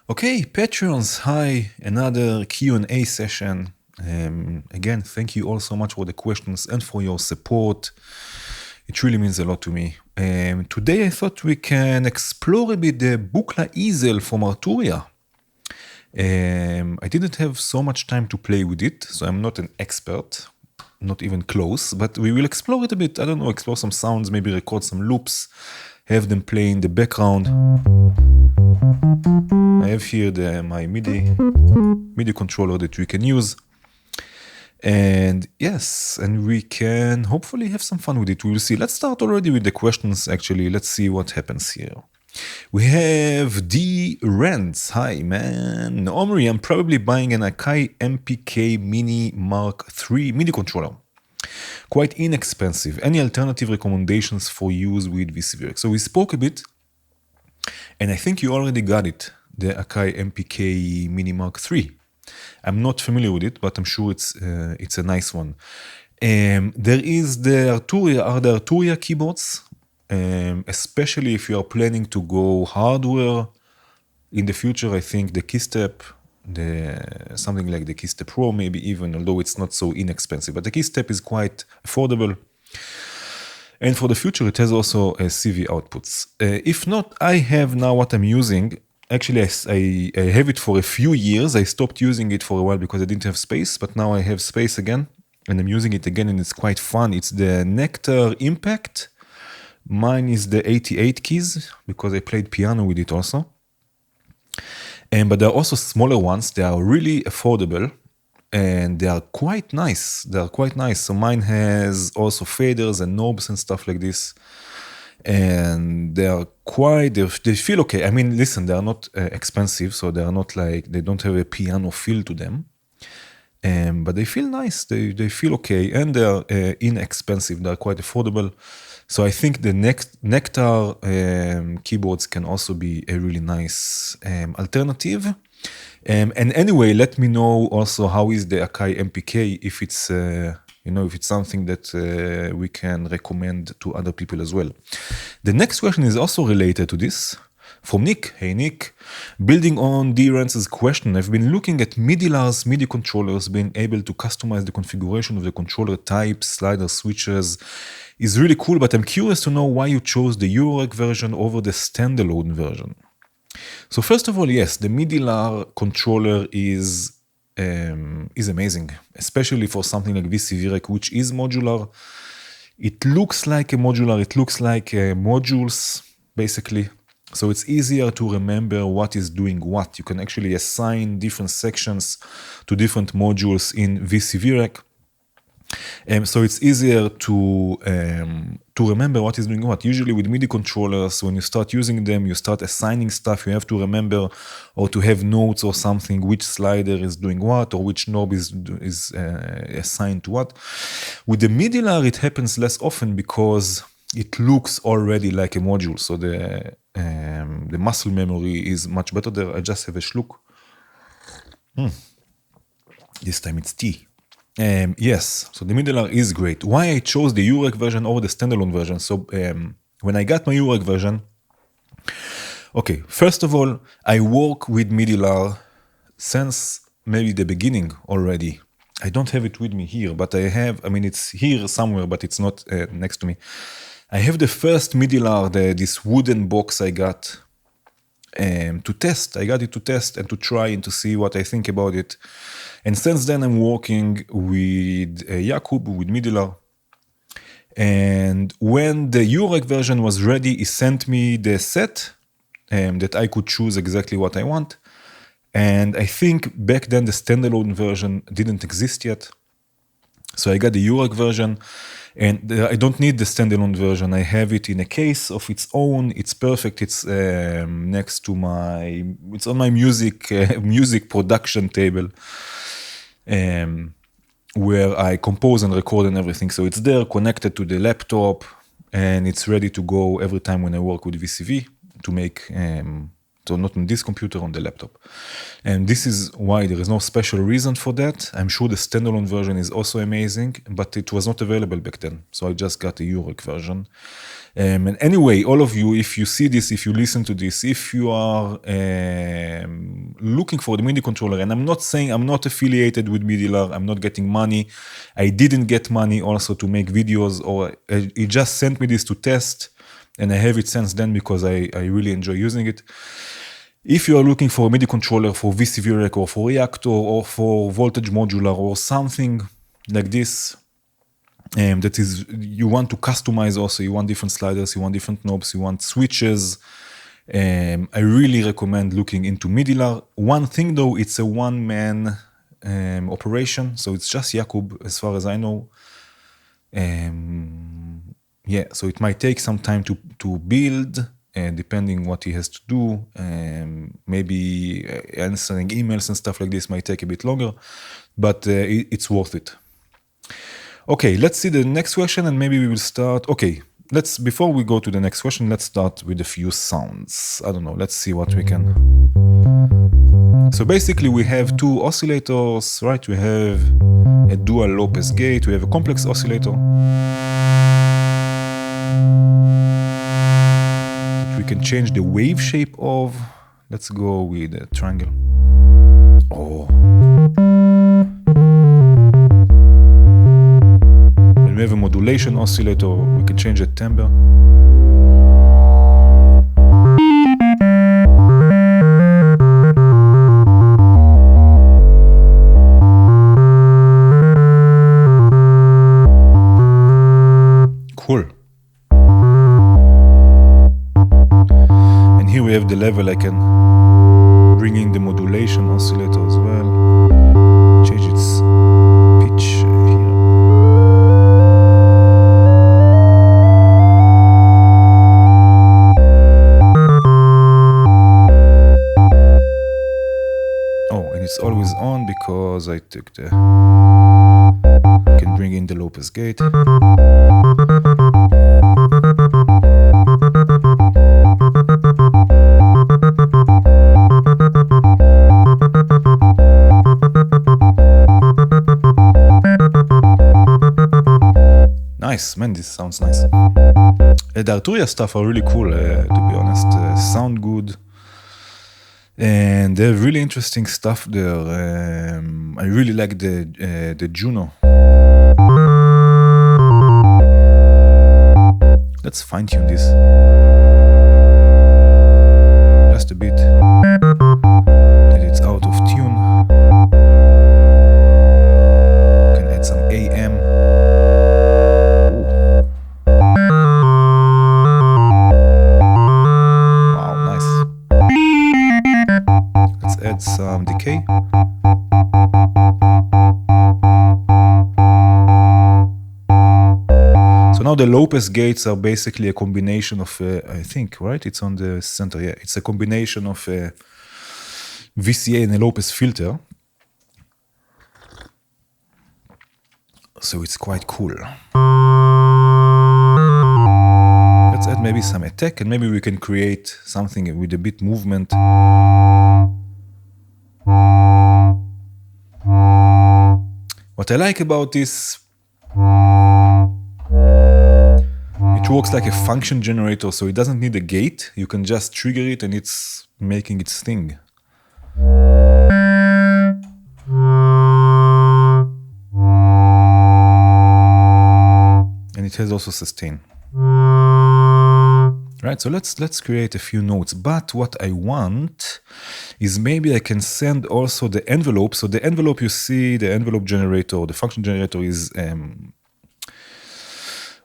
Okay, Patreons, hi, another Q&A session. Again, thank you all so much for the questions and for your support. It really means a lot to me. Today I thought we can explore a bit the Buchla Easel from Arturia. I didn't have so much time to play with it, so I'm not an expert, not even close, but we will explore it a bit. I don't know, explore some sounds, maybe record some loops, have them play in the background. I have here my MIDI controller that we can use. And yes, and we can hopefully have some fun with it. We will see. Let's start already with the questions, actually. Let's see what happens here. We have D. Rents. Hi, man. Omri, I'm probably buying an Akai MPK Mini Mark III MIDI controller. Quite inexpensive. Any alternative recommendations for use with VCV Rack? So we spoke a bit, and I think you already got it, the Akai MPK Mini Mark III. I'm not familiar with it, but I'm sure it's a nice one. There is the Arturia keyboards, especially if you are planning to go hardware in the future. I think the Keystep, something like the Keystep Pro, maybe even, although it's not so inexpensive. But the Keystep is quite affordable. And for the future, it has also CV outputs. If not, I have now what I'm using. Actually, I have it for a few years. I stopped using it for a while because I didn't have space, but now I have space again, and I'm using it again, and it's quite fun. It's the Nectar Impact. Mine is the 88 keys, because I played piano with it also. But there are also smaller ones. They are really affordable, and they are quite nice. So mine has also faders and knobs and stuff like this. And they feel okay. I mean, listen, they are not expensive, so they are not like, they don't have a piano feel to them. But they feel nice, they feel okay, and they are inexpensive, they are quite affordable. So I think the Nectar keyboards can also be a really nice alternative. And anyway, let me know also how is the Akai MPK, if it's if it's something that we can recommend to other people as well. The next question is also related to this, from Nick. Hey Nick, building on D-Rance's question, I've been looking at Midilar's MIDI controllers. Being able to customize the configuration of the controller types, sliders, switches is really cool, but I'm curious to know why you chose the Eurorack version over the standalone version. So first of all, yes, the Midilar controller is amazing, especially for something like VCV Rack, which is modular. It looks like a modular, it looks like modules, basically. So it's easier to remember what is doing what. You can actually assign different sections to different modules in VCV Rack. So it's easier to remember what is doing what. Usually with MIDI controllers, when you start using them, you start assigning stuff. You have to remember, or to have notes or something, which slider is doing what, or which knob is assigned to what. With the Midilar, it happens less often because it looks already like a module. So the muscle memory is much better there. I just have a schluck. This time it's tea. Yes, so the Midilar is great. Why I chose the Eurorack version over the standalone version? So when I got my Eurorack version, okay, first of all, I work with Midilar since maybe the beginning already. I don't have it with me here, but it's here somewhere, but it's not next to me. I have the first Midilar, this wooden box I got to test. I got it to test and to try and to see what I think about it. And since then, I'm working with Jakub, with Midilar. And when the Eurorack version was ready, he sent me the set that I could choose exactly what I want. And I think back then the standalone version didn't exist yet. So I got the Eurorack version, and I don't need the standalone version. I have it in a case of its own. It's perfect. It's next to it's on my music production table, where I compose and record and everything. So it's there connected to the laptop, and it's ready to go every time when I work with VCV to make, so not on this computer, on the laptop. And this is why there is no special reason for that. I'm sure the standalone version is also amazing, but it was not available back then. So I just got the Eurorack version. And anyway, all of you, if you see this, if you listen to this, if you are looking for the MIDI controller, and I'm not saying I'm not affiliated with Midilar, I'm not getting money. I didn't get money also to make videos, or he just sent me this to test, and I have it since then because I really enjoy using it. If you are looking for a MIDI controller for VCV Rack or for Reactor or for voltage modular or something like this, that is, you want to customize also, you want different sliders, you want different knobs, you want switches, I really recommend looking into Midilar. One thing though, it's a one-man operation, so it's just Jakub as far as I know. Yeah, so it might take some time to build, depending what he has to do. Maybe answering emails and stuff like this might take a bit longer, but it's worth it. Okay, let's see the next question, and maybe we will start. Okay, before we go to the next question, let's start with a few sounds. I don't know, let's see what we can. So basically we have two oscillators, right? We have a dual low pass gate, we have a complex oscillator that we can change the wave shape of. Let's go with a triangle. Oh. We have a modulation oscillator, we can change the timbre. Cool. And here we have the level. I can bring in the modulation oscillator as well, change its pitch here. It's always on because I took the... I can bring in the low pass gate. Nice, man, this sounds nice. The Arturia stuff are really cool, to be honest. Sound good. And they have really interesting stuff there. I really like the Juno. Let's fine tune this just a bit. That it's out of tune. Can add some AM. Add some decay. So now the low pass gates are basically a combination of, I think, right? It's on the center, yeah. It's a combination of VCA and a low pass filter. So it's quite cool. Let's add maybe some attack, and maybe we can create something with a bit movement. What I like about this, it works like a function generator, so it doesn't need a gate. You can just trigger it and it's making its thing. And it has also sustain. Right, so let's create a few notes, but what I want is maybe I can send also the envelope. So the envelope, you see, the envelope generator, the function generator is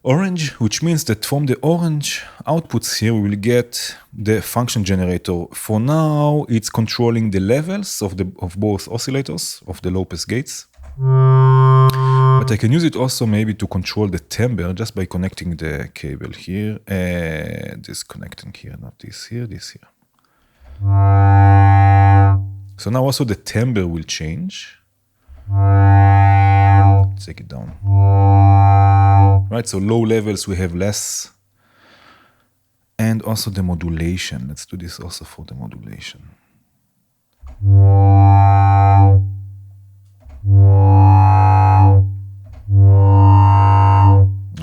orange, which means that from the orange outputs here, we will get the function generator. For now, it's controlling the levels of both oscillators, of the low pass gates. But I can use it also maybe to control the timbre just by connecting the cable here, disconnecting here, not this here, this here. So now also the timbre will change. Let's take it down. Right, so low levels we have less. And also the modulation. Let's do this also for the modulation.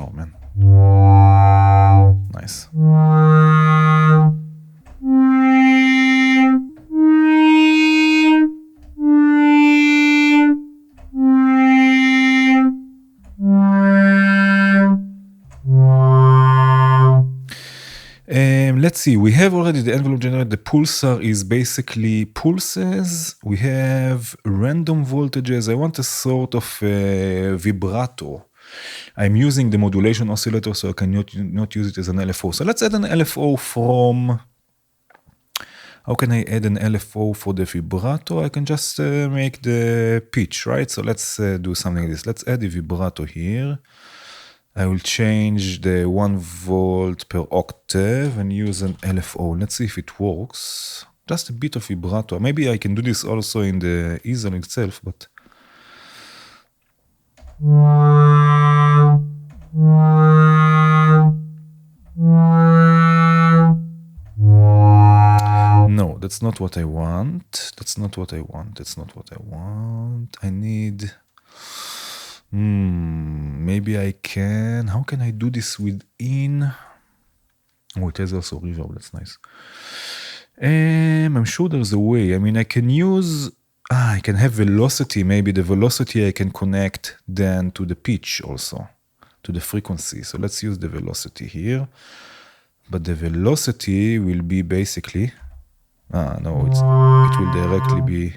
Oh man. Nice. let's see, we have already the envelope generator. The pulsar is basically pulses. We have random voltages. I want a sort of vibrato. I'm using the modulation oscillator, so I can not use it as an LFO. So let's add an LFO from... How can I add an LFO for the vibrato? I can just make the pitch, right? So let's do something like this. Let's add the vibrato here. I will change the 1 volt per octave and use an LFO. Let's see if it works. Just a bit of vibrato. Maybe I can do this also in the easel itself, but... No, that's not what I want. That's not what I want. That's not what I want. I need... maybe I can... How can I do this within... Oh, it has also reverb. That's nice. I'm sure there's a way. I mean, I can use... I can have velocity. Maybe the velocity I can connect then to the pitch also, to the frequency. So let's use the velocity here. But the velocity will be basically... no, it will directly be...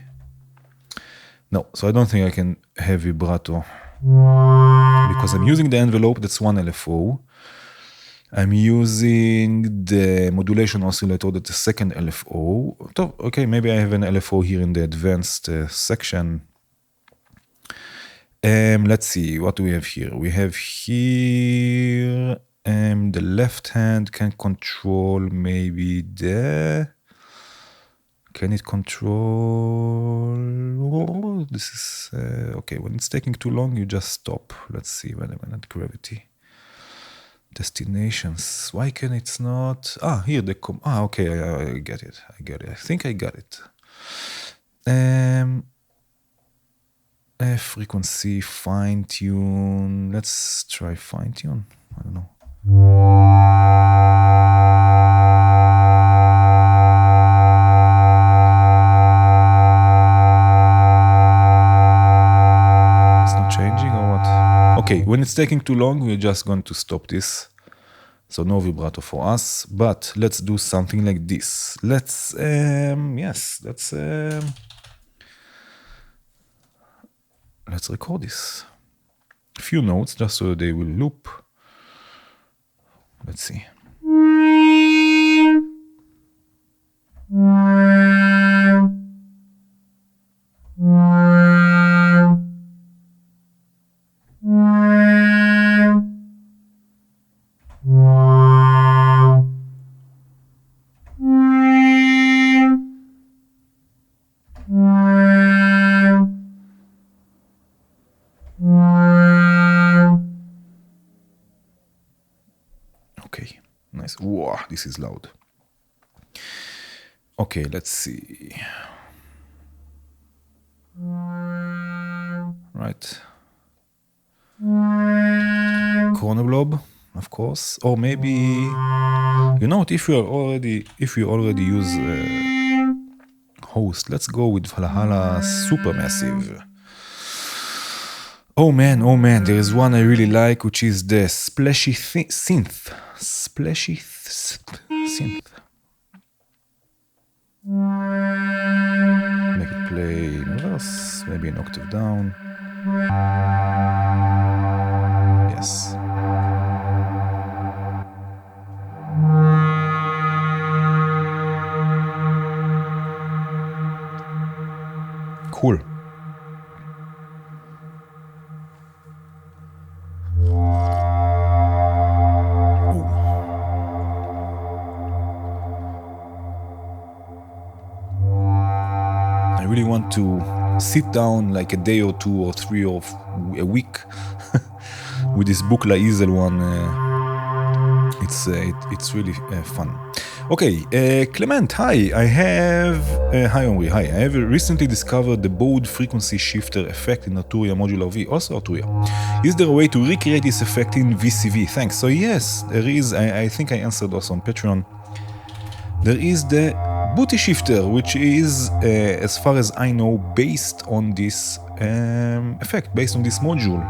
No, so I don't think I can have vibrato. Because I'm using the envelope, that's one LFO. I'm using the modulation oscillator, that's the second LFO. Okay, maybe I have an LFO here in the advanced section. Let's see, what do we have here? We have here... the left hand can control maybe the... Can it control... This is... okay, when it's taking too long, you just stop. Let's see, wait a minute, gravity. Destinations. Why can it's not... here the... okay, I get it. I get it. I think I got it. Frequency, fine-tune. Let's try fine-tune. I don't know. Okay, when it's taking too long, we're just going to stop this. So no vibrato for us, but let's do something like this. Let's, let's record this. A few notes just so they will loop. Let's see. Okay, nice. Wow, this is loud. Okay, let's see. Right. Corner blob, of course. Or maybe, you know what, if you already use host, let's go with Valhalla Supermassive. Oh man, there is one I really like, which is the splashy synth. Splashy synth. Make it play in reverse, maybe an octave down. Yes. Cool. I really want to sit down like a day or two or three or a week with this Buchla Easel one. It's really fun. Okay, Clement, hi. Hi Omri, hi. I have recently discovered the baud frequency shifter effect in Arturia Modular V, also Arturia. Is there a way to recreate this effect in VCV? Thanks. So yes, there is. I think I answered also on Patreon. There is the booty shifter, which is, as far as I know, based on this effect, based on this module.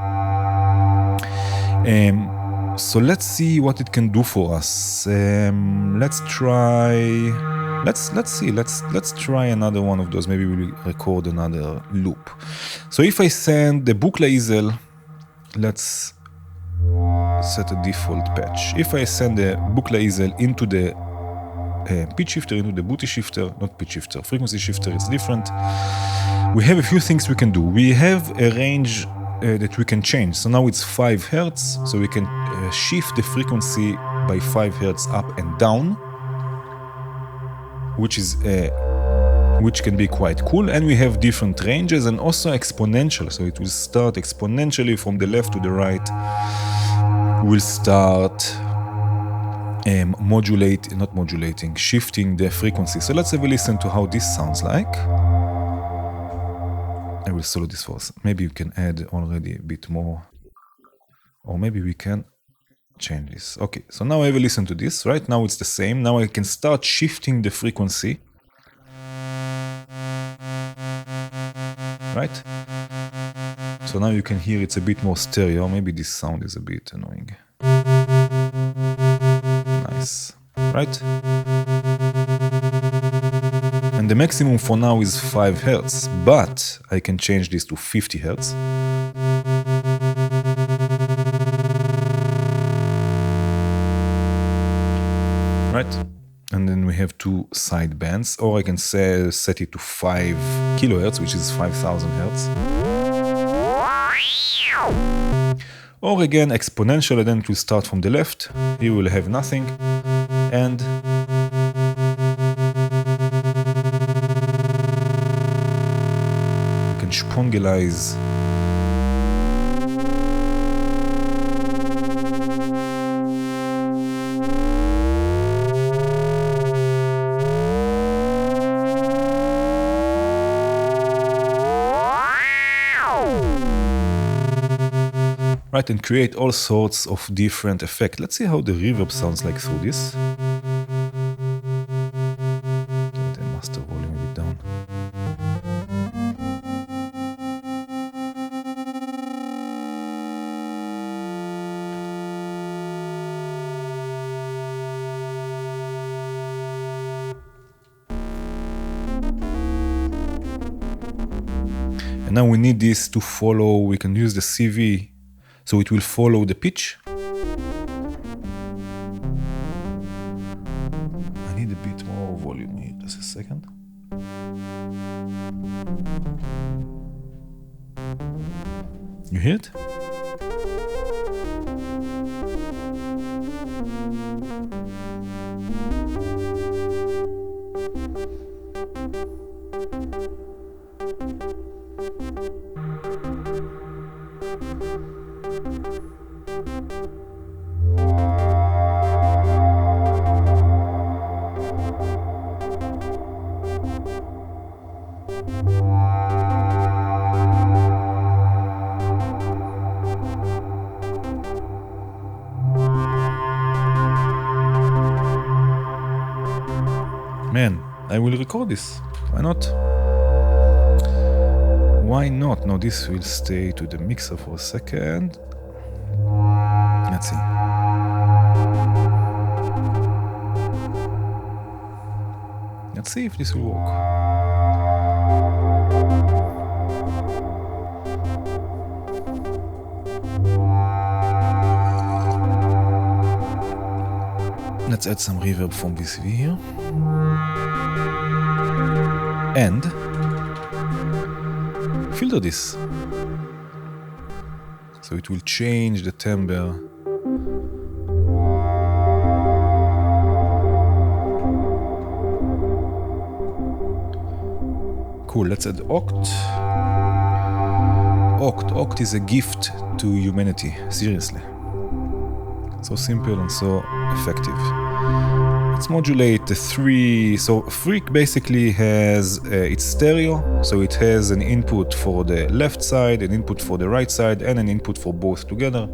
So let's see what it can do for us. Let's try another one of those. Maybe we'll record another loop. So if I send the Buchla Easel, let's set a default patch. If I send the Buchla Easel into the pitch shifter, into the booty shifter, not pitch shifter, frequency shifter, it's different. We have a few things we can do. We have a range that we can change. So now it's 5 Hertz, so we can shift the frequency by 5 Hertz up and down, which can be quite cool. And we have different ranges and also exponential. So it will start exponentially from the left to the right. We'll start shifting the frequency. So let's have a listen to how this sounds like. I will solo this for us. Maybe you can add already a bit more, or maybe we can change this. Okay, so now I have a listen to this. Right now it's the same. Now I can start shifting the frequency. Right? So now you can hear it's a bit more stereo. Maybe this sound is a bit annoying. Nice. Right? And the maximum for now is 5 Hertz, but I can change this to 50 Hertz. Right? And then we have 2 side bands, or I can set it to 5 kilohertz, which is 5000 Hertz. Or again, exponential, and then it will start from the left. Here we'll have nothing. And Spongelize. Right, and create all sorts of different effects. Let's see how the reverb sounds like through this. Take the master volume a bit down. And now we need this to follow. We can use the CV, so it will follow the pitch. I need a bit more volume here, just a second. You hear it? Man, I will record this. Why not? Why not? No, this will stay to the mixer for a second. Let's see. Let's see if this will work. Let's add some reverb from VCV here. And filter this. So it will change the timbre. Cool, let's add Oct. Oct is a gift to humanity, seriously. So simple and so effective. Let's modulate the 3. So Freak basically has its stereo, so it has an input for the left side, an input for the right side, and an input for both together.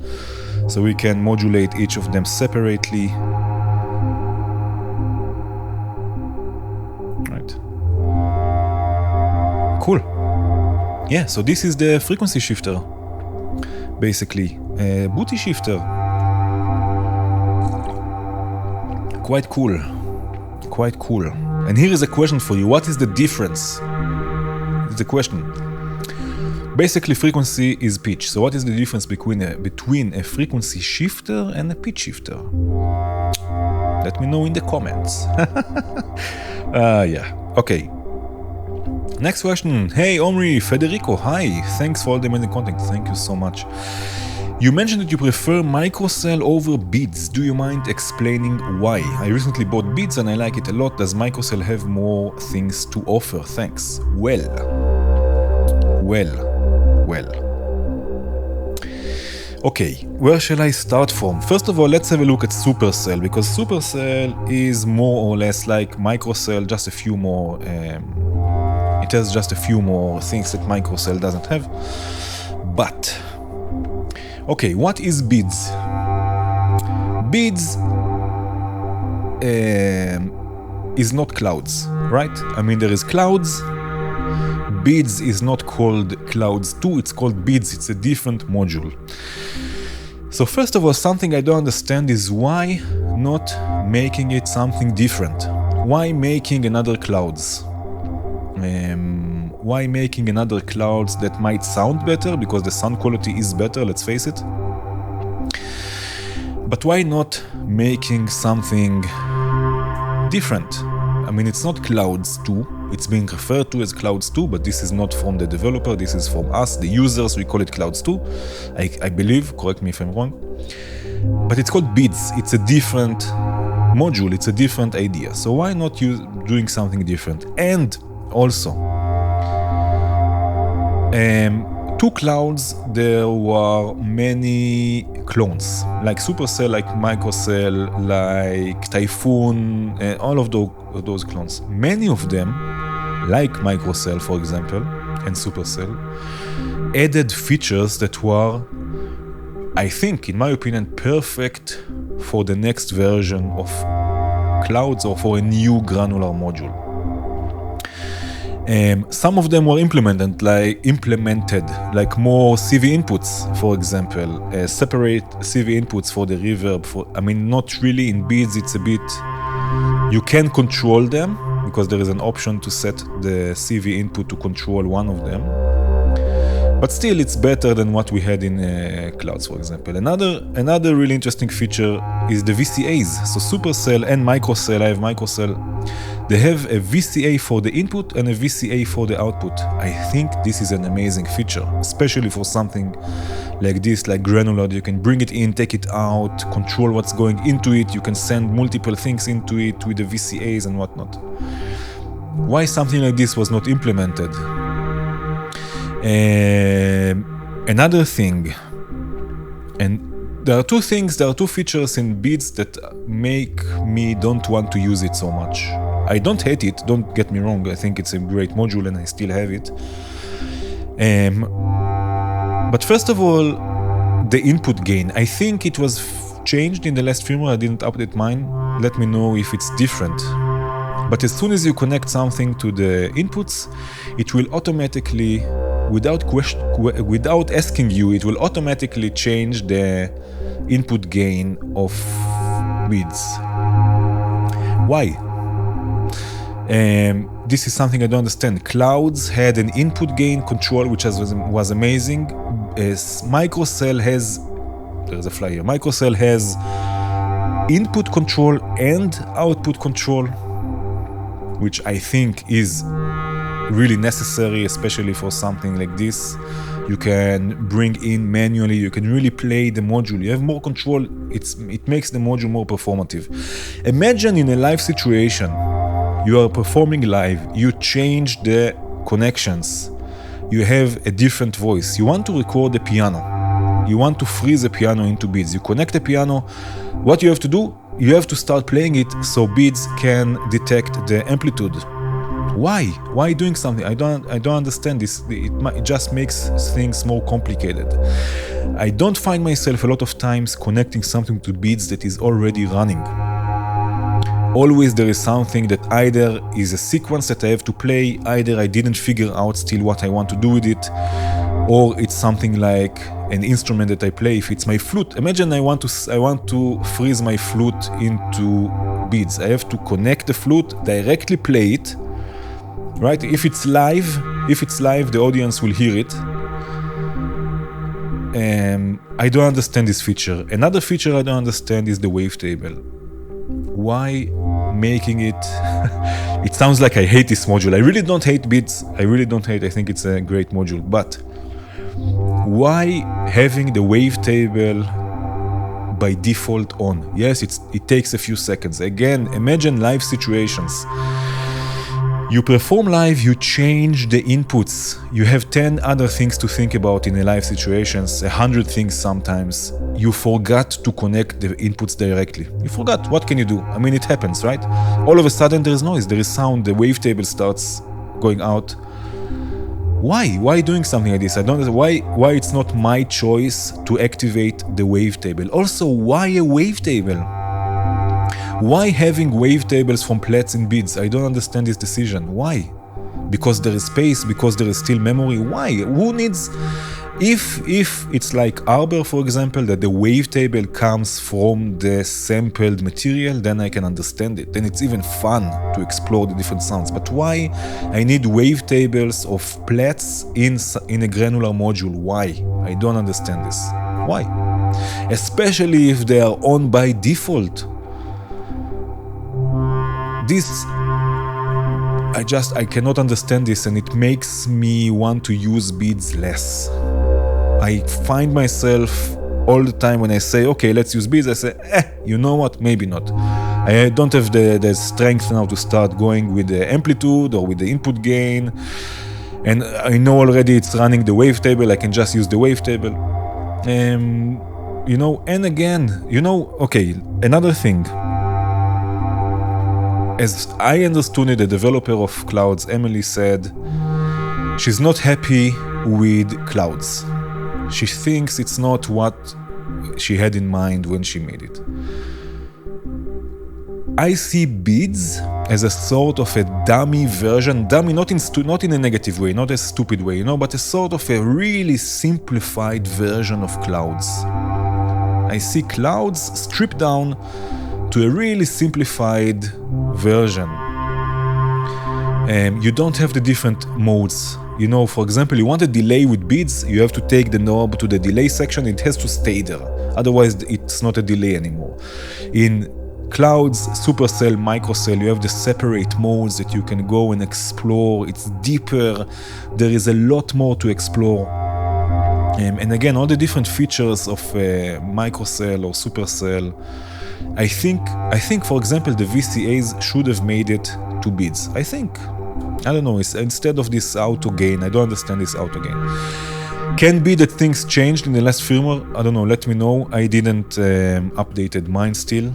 So we can modulate each of them separately. Right. Cool. Yeah, so this is the frequency shifter, basically. Booty shifter. quite cool. Quite cool. And here is a question for you. What is the difference? It's the question. Basically, frequency is pitch. So what is the difference between a frequency shifter and a pitch shifter? Let me know in the comments. Yeah. Okay. Next question. Hey, Omri, Federico. Hi. Thanks for all the amazing content. Thank you so much. You mentioned that you prefer Microcell over Beads. Do you mind explaining why? I recently bought Beads and I like it a lot. Does Microcell have more things to offer? Thanks. Well. Okay, where shall I start from? First of all, let's have a look at Supercell, because Supercell is more or less like Microcell, just a few more. It has just a few more things that Microcell doesn't have. But okay, what is Beads? Beads is not clouds, right? I mean, there is clouds. Beads is not called Clouds 2, it's called Beads. It's a different module. So first of all, something I don't understand is why not making it something different? Why making another clouds? Why making another clouds that might sound better, because the sound quality is better, let's face it. But why not making something different? I mean, it's not Clouds 2, it's being referred to as Clouds 2, but this is not from the developer, this is from us, the users, we call it Clouds 2, I believe, correct me if I'm wrong. But it's called Beads, it's a different module, it's a different idea. So why not doing something different? And also, to clouds, there were many clones, like Supercell, like Microcell, like Typhoon, all of those clones. Many of them, like Microcell, for example, and Supercell, added features that were, I think, in my opinion, perfect for the next version of clouds or for a new granular module. Some of them were implemented, like more CV inputs, for example, separate CV inputs for the reverb. I mean, not really in Beads, it's a bit, you can control them, because there is an option to set the CV input to control one of them. But still, it's better than what we had in clouds, for example. Another really interesting feature is the VCAs. So Supercell and Microcell, I have Microcell, they have a VCA for the input and a VCA for the output. I think this is an amazing feature, especially for something like this, like granular. You can bring it in, take it out, control what's going into it. You can send multiple things into it with the VCAs and whatnot. Why something like this was not implemented? Another thing, and there are two features in Beads that make me don't want to use it so much. I don't hate it, don't get me wrong, I think it's a great module and I still have it. But first of all, the input gain. I think it was changed in the last firmware, I didn't update mine. Let me know if it's different. But as soon as you connect something to the inputs, it will automatically, without asking you, it will automatically change the input gain of Beads. Why? This is something I don't understand. Clouds had an input gain control, which was amazing. Microcell has, there's a fly here, Microcell has input control and output control, which I think is really necessary, especially for something like this. You can bring in manually, you can really play the module, you have more control, it makes the module more performative. Imagine in a live situation, you are performing live, you change the connections, you have a different voice, you want to record the piano, you want to freeze the piano into Beads, you connect the piano, what you have to do? You have to start playing it so Beads can detect the amplitude. Why? Why doing something? I don't understand this. It just makes things more complicated. I don't find myself a lot of times connecting something to Beads that is already running. Always there is something that either is a sequence that I have to play, either I didn't figure out still what I want to do with it, or it's something like an instrument that I play. If it's my flute, imagine I want to freeze my flute into beads. I have to connect the flute, directly play it, right? If it's live, the audience will hear it. I don't understand this feature. Another feature I don't understand is the wavetable. Why making it? It sounds like I hate this module. I really don't hate beats. I think it's a great module. But why having the wavetable by default on? Yes, it takes a few seconds. Again, imagine live situations. You perform live, you change the inputs. You have 10 other things to think about in a live situations, 100 things sometimes. You forgot to connect the inputs directly. You forgot. What can you do? I mean, it happens, right? All of a sudden there is noise, there is sound, the wavetable starts going out. Why? Why doing something like this? I don't know why it's not my choice to activate the wavetable. Also, why a wavetable? Why having wavetables from plates and beads? I don't understand this decision. Why? Because there is space, because there is still memory. Why? Who needs... If it's like Arbor, for example, that the wavetable comes from the sampled material, then I can understand it. Then it's even fun to explore the different sounds. But why I need wavetables of plates in a granular module? Why? I don't understand this. Why? Especially if they are on by default. I cannot understand this, and it makes me want to use beads less. I find myself all the time when I say, okay, let's use beads, I say, you know what, maybe not. I don't have the strength now to start going with the amplitude or with the input gain, and I know already it's running the wavetable, I can just use the wavetable. And again, okay, another thing. As I understood it, the developer of Clouds, Emily, said she's not happy with Clouds. She thinks it's not what she had in mind when she made it. I see beads as a sort of a dummy version, not in a negative way, not a stupid way, but a sort of a really simplified version of Clouds. I see Clouds stripped down to a really simplified version. You don't have the different modes. For example, you want a delay with beads, you have to take the knob to the delay section, it has to stay there. Otherwise, it's not a delay anymore. In Clouds, Supercell, Microcell, you have the separate modes that you can go and explore. It's deeper. There is a lot more to explore. And again, all the different features of Microcell or Supercell, I think, for example, the VCAs should have made it to beads. I don't know, instead of this auto gain, I don't understand this auto gain. Can be that things changed in the last firmware, I don't know, let me know. I didn't updated mine still.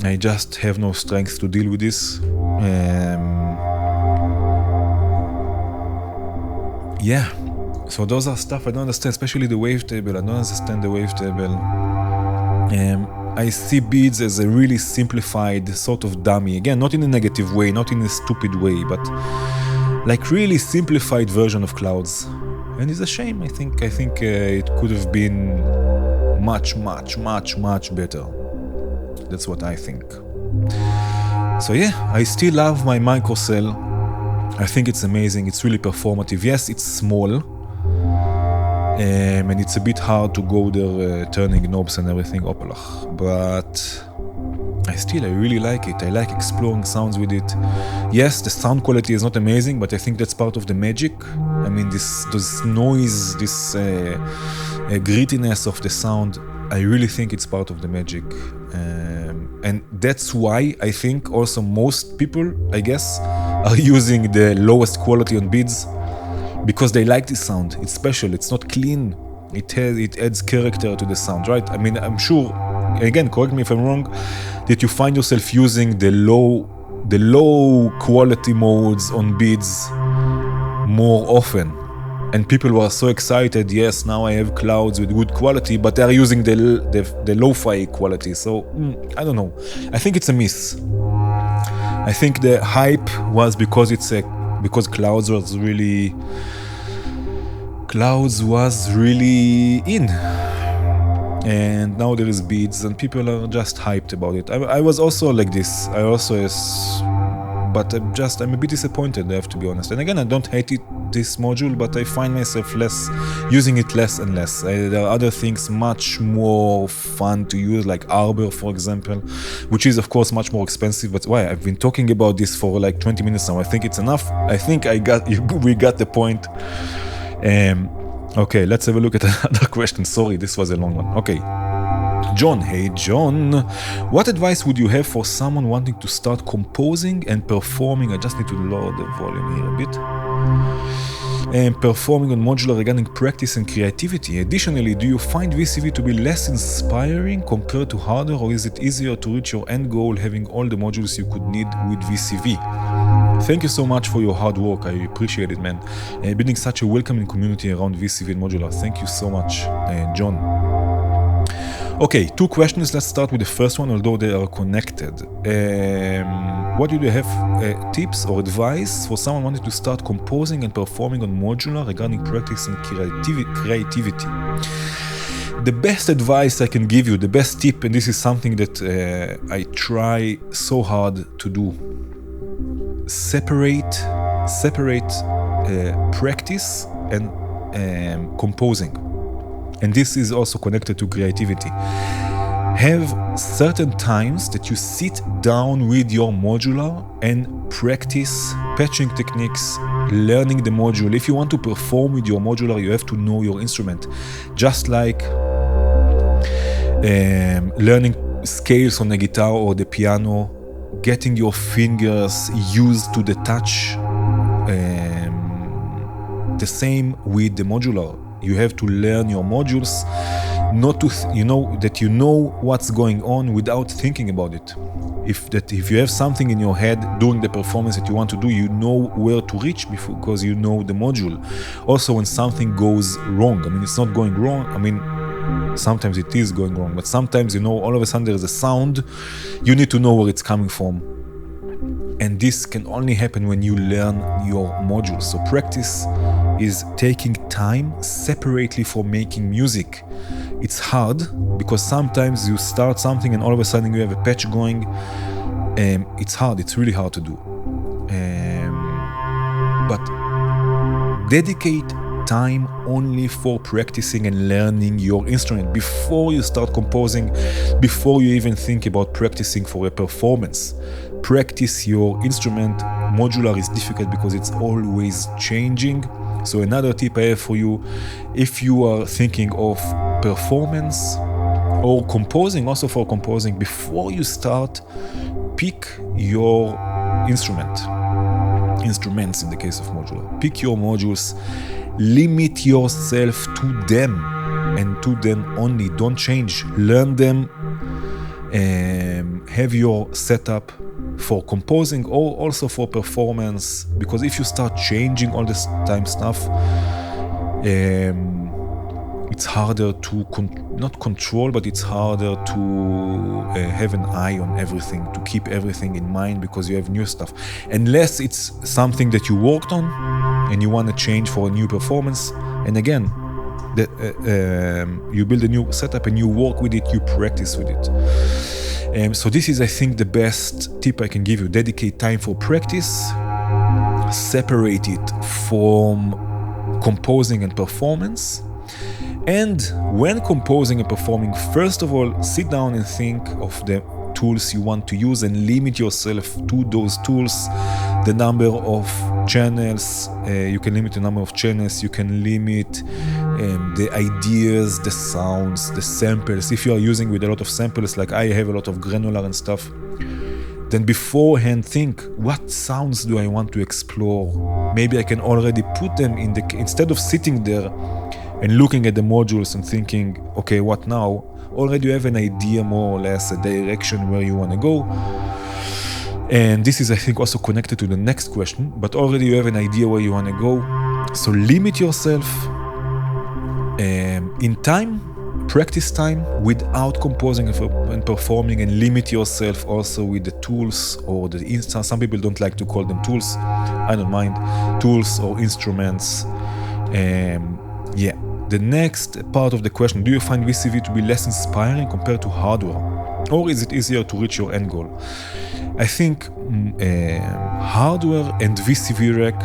I just have no strength to deal with this. Yeah, so those are stuff I don't understand, especially the wavetable. I don't understand the wavetable. I see beads as a really simplified sort of dummy. Again, not in a negative way, not in a stupid way, but like really simplified version of Clouds. And it's a shame. I think it could have been much, much, much, much better. That's what I think. So yeah, I still love my Microcell. I think it's amazing. It's really performative. Yes, it's small. And it's a bit hard to go there turning knobs and everything, but I really like it. I like exploring sounds with it. Yes, the sound quality is not amazing, but I think that's part of the magic. I mean, this noise, this grittiness of the sound, I really think it's part of the magic. And that's why I think also most people, I guess, are using the lowest quality on beads. Because they like this sound. It's special, it's not clean. It adds character to the sound, right? I mean, I'm sure, again, correct me if I'm wrong, that you find yourself using the low quality modes on beads more often. And people were so excited, yes, now I have Clouds with good quality, but they're using the lo-fi quality. So, I don't know. I think it's a miss. I think the hype was because Clouds was really clouds was really in. And now there is beads and people are just hyped about it. I was also like this. But I'm a bit disappointed, I have to be honest. And again, I don't hate this module, but I find myself using it less and less. There are other things much more fun to use, like Arbor, for example, which is of course much more expensive. But why? I've been talking about this for like 20 minutes now. I think it's enough. I think we got the point. Okay, let's have a look at another question. Sorry, this was a long one. Okay. John, hey John, what advice would you have for someone wanting to start composing and performing? I just need to lower the volume here a bit. And performing on modular regarding practice and creativity. Additionally, do you find VCV to be less inspiring compared to harder, or is it easier to reach your end goal having all the modules you could need with VCV? Thank you so much for your hard work. I appreciate it, man. Building such a welcoming community around VCV and modular. Thank you so much, John. Okay, 2 questions. Let's start with the first one, although they are connected. What do you have tips or advice for someone wanting to start composing and performing on modular regarding practice and creativity? The best advice I can give you, the best tip, and this is something that I try so hard to do, separate practice and composing. And this is also connected to creativity. Have certain times that you sit down with your modular and practice patching techniques, learning the module. If you want to perform with your modular, you have to know your instrument. Just like learning scales on the guitar or the piano, getting your fingers used to the touch. The same with the modular. You have to learn your modules, not to that you know what's going on without thinking about it. If you have something in your head during the performance that you want to do, you know where to reach because you know the module. Also, when something goes wrong, it's not going wrong. Sometimes it is going wrong, but sometimes all of a sudden there is a sound. You need to know where it's coming from. And this can only happen when you learn your modules. So practice is taking time separately for making music. It's hard because sometimes you start something and all of a sudden you have a patch going. It's hard, it's really hard to do. But dedicate time only for practicing and learning your instrument before you start composing, before you even think about practicing for a performance. Practice your instrument. Modular is difficult because it's always changing. So another tip I have for you, if you are thinking of performance or composing, also for composing, before you start, pick your instruments in the case of modular. Pick your modules, limit yourself to them and to them only. Don't change, learn them, have your setup for composing or also for performance, because if you start changing all this time stuff, it's harder to not control, but it's harder to have an eye on everything, to keep everything in mind, because you have new stuff. Unless it's something that you worked on and you want to change for a new performance, and again, you build a new setup and you work with it, you practice with it. So this is, I think, the best tip I can give you. Dedicate time for practice, separate it from composing and performance. And when composing and performing, first of all, sit down and think of the tools you want to use and limit yourself to those tools. The number of channels, you can limit the number of channels, you can limit the ideas, the sounds, the samples. If you are using with a lot of samples, like I have a lot of granular and stuff, then beforehand think, what sounds do I want to explore? Maybe I can already put them in instead of sitting there and looking at the modules and thinking, okay, what now? Already you have an idea, more or less, a direction where you want to go. And this is, I think, also connected to the next question, but already you have an idea where you want to go. So limit yourself in time, practice time, without composing and performing, and limit yourself also with the tools or the instruments. Some people don't like to call them tools. I don't mind. Tools or instruments. Yeah, the next part of the question, do you find VCV to be less inspiring compared to hardware? Or is it easier to reach your end goal? I think hardware and VCV Rack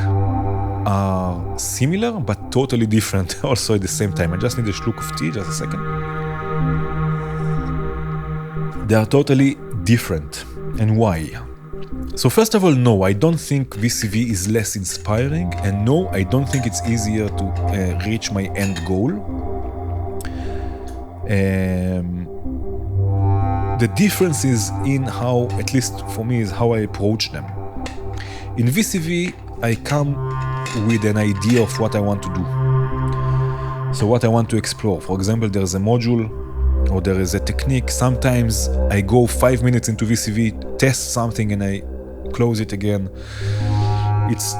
are similar but totally different also at the same time. I just need a schluck of tea, just a second. They are totally different. And why? So first of all, no, I don't think VCV is less inspiring, and no, I don't think it's easier to reach my end goal. The difference is in how, at least for me, is how I approach them. In VCV, I come with an idea of what I want to do. So what I want to explore. For example, there's a module or there is a technique. Sometimes I go 5 minutes into VCV, test something, and I close it again. It's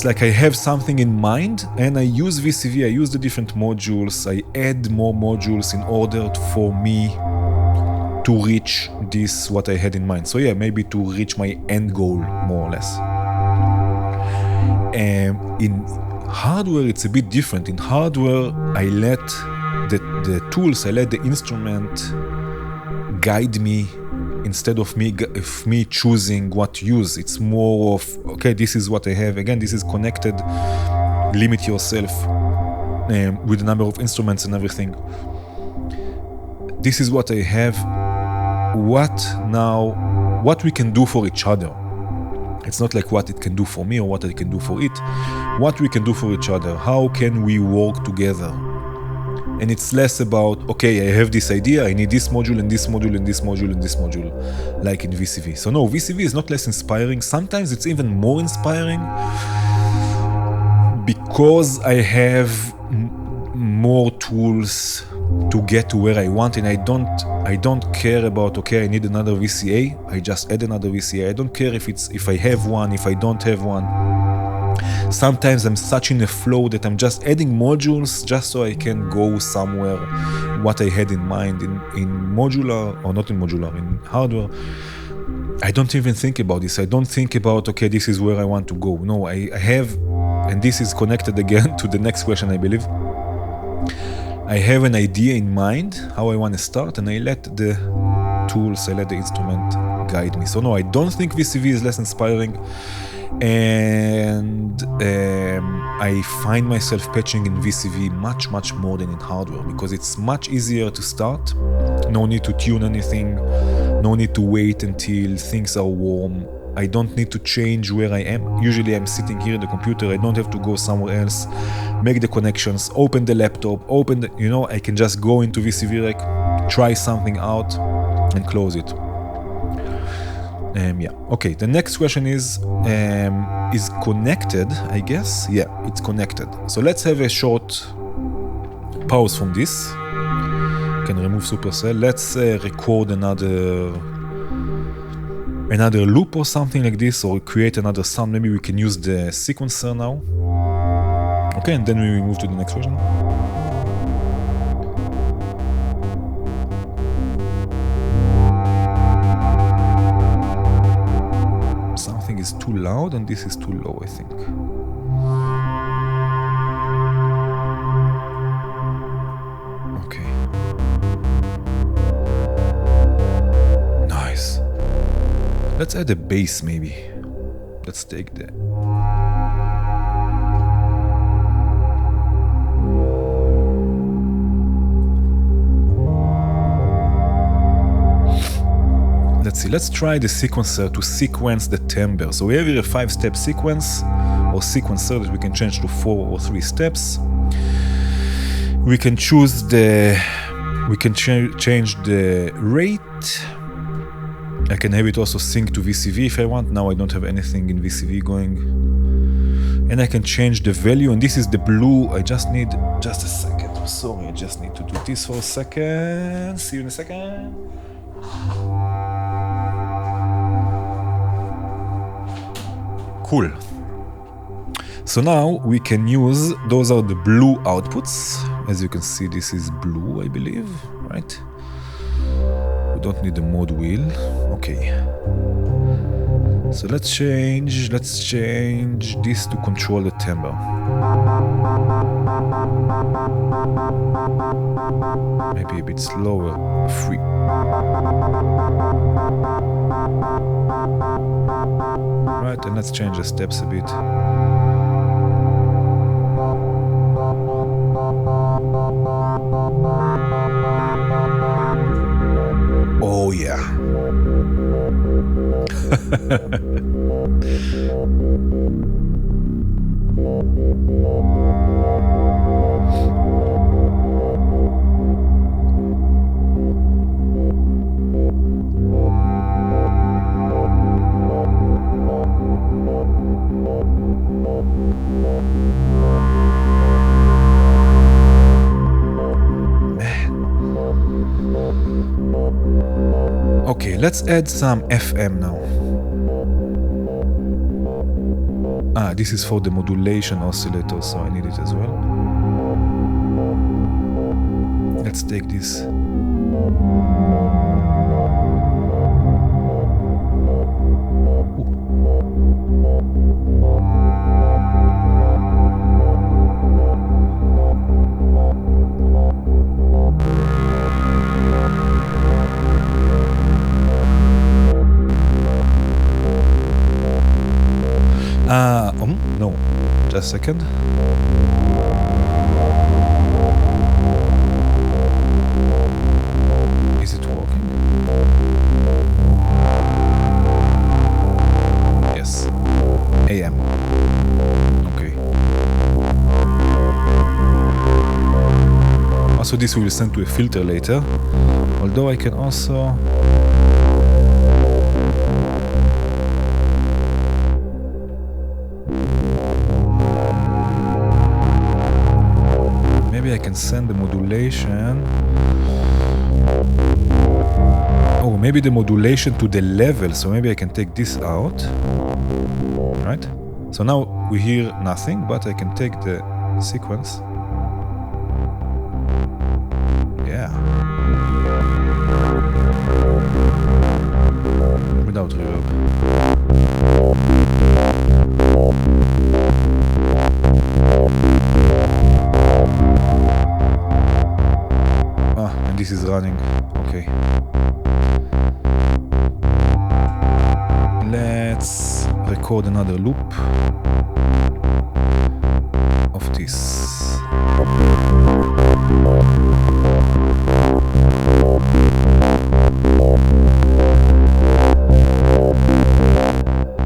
like I have something in mind and I use VCV, I use the different modules, I add more modules in order for me to reach this, what I had in mind. So yeah, maybe to reach my end goal, more or less. In hardware, it's a bit different. In hardware, I let the tools, I let the instrument guide me instead of me choosing what to use. It's more of, okay, this is what I have. Again, this is connected. Limit yourself with the number of instruments and everything. This is what I have. What we can do for each other. It's not like what it can do for me or what I can do for it. What we can do for each other. How can we work together? And it's less about, okay, I have this idea, I need this module and this module and this module and this module, like in VCV. So no, VCV is not less inspiring. Sometimes it's even more inspiring because I have more tools to get to where I want, and I don't care about, okay, I need another VCA, I just add another VCA. I don't care if I have one, if I don't have one. Sometimes I'm such in a flow that I'm just adding modules just so I can go somewhere what I had in mind. In modular, or not in modular, in hardware, I don't even think about this. I don't think about, okay, this is where I want to go. No, I have, and this is connected again to the next question, I believe. I have an idea in mind, how I want to start, and I let the tools, I let the instrument guide me. So no, I don't think VCV is less inspiring. And I find myself patching in VCV much more than in hardware because it's much easier to start. No need to tune anything, no need to wait until things are warm. I don't need to change where I am. Usually I'm sitting here at the computer, I don't have to go somewhere else, make the connections, open the laptop, I can just go into VCV Rack, try something out and close it. Yeah. Okay, the next question is connected, I guess? Yeah, it's connected. So let's have a short pause from this. Can remove Supercell. Let's record another loop or something like this, or create another sound. Maybe we can use the sequencer now. Okay, and then we move to the next question. Is too loud and this is too low, I think. Okay. Nice. Let's add a bass maybe. Let's take the... Let's see, let's try the sequencer to sequence the timbre. So we have here a 5-step sequence or sequencer that we can change to 4 or 3 steps. We can choose change the rate. I can have it also sync to VCV if I want. Now I don't have anything in VCV going. And I can change the value, and this is the blue. I just need just a second. I'm sorry, I just need to do this for a second. See you in a second. Cool. So now we can use, those are the blue outputs. As you can see, this is blue, I believe, right? We don't need the mod wheel. Okay. So let's change this to control the timbre. Maybe a bit slower. 3. Right, and let's change the steps a bit. Oh yeah. Okay, let's add some FM now. Ah, this is for the modulation oscillator, so I need it as well. Let's take this. No, just a second. Is it working? Yes. AM. Okay. Also, this will be sent to a filter later. Although I can also. I can send the modulation. Oh, maybe the modulation to the level. So maybe I can take this out. Right? So now we hear nothing, but I can take the sequence. Yeah. Without reverb. This is running. Okay. Let's record another loop of this.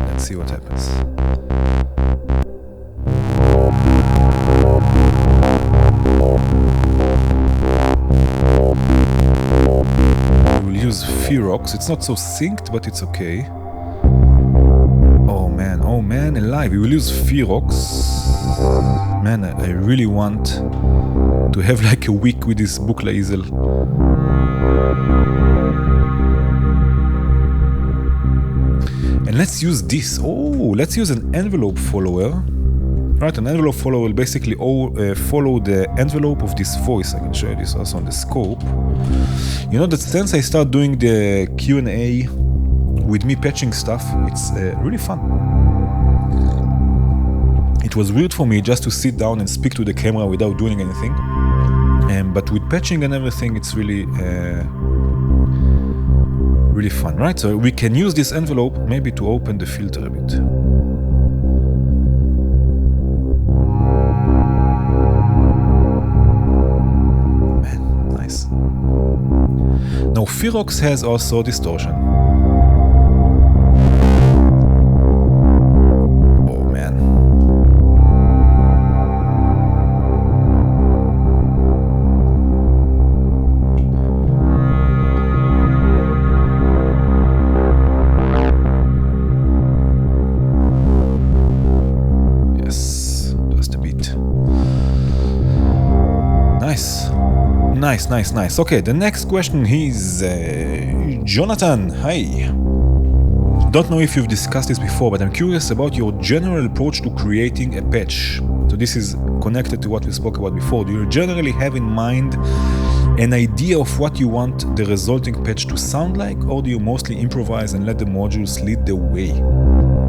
Let's see what happens. Use Ferox. It's not so synced, but it's okay. Oh man, alive. We will use Ferox. Man, I really want to have like a week with this Buchla Easel. And let's use this. Oh, let's use an envelope follower. Right, an envelope follower will basically follow the envelope of this voice. I can show you this also on the scope. You know that since I start doing the Q&A with me patching stuff, it's really fun. It was weird for me just to sit down and speak to the camera without doing anything. But with patching and everything, it's really fun, right? So we can use this envelope maybe to open the filter a bit. Now Ferox has also distortion. Oh man. Yes, just a bit. Nice. Okay, the next question is Jonathan. Hi. Don't know if you've discussed this before, but I'm curious about your general approach to creating a patch. So this is connected to what we spoke about before. Do you generally have in mind an idea of what you want the resulting patch to sound like, or do you mostly improvise and let the modules lead the way?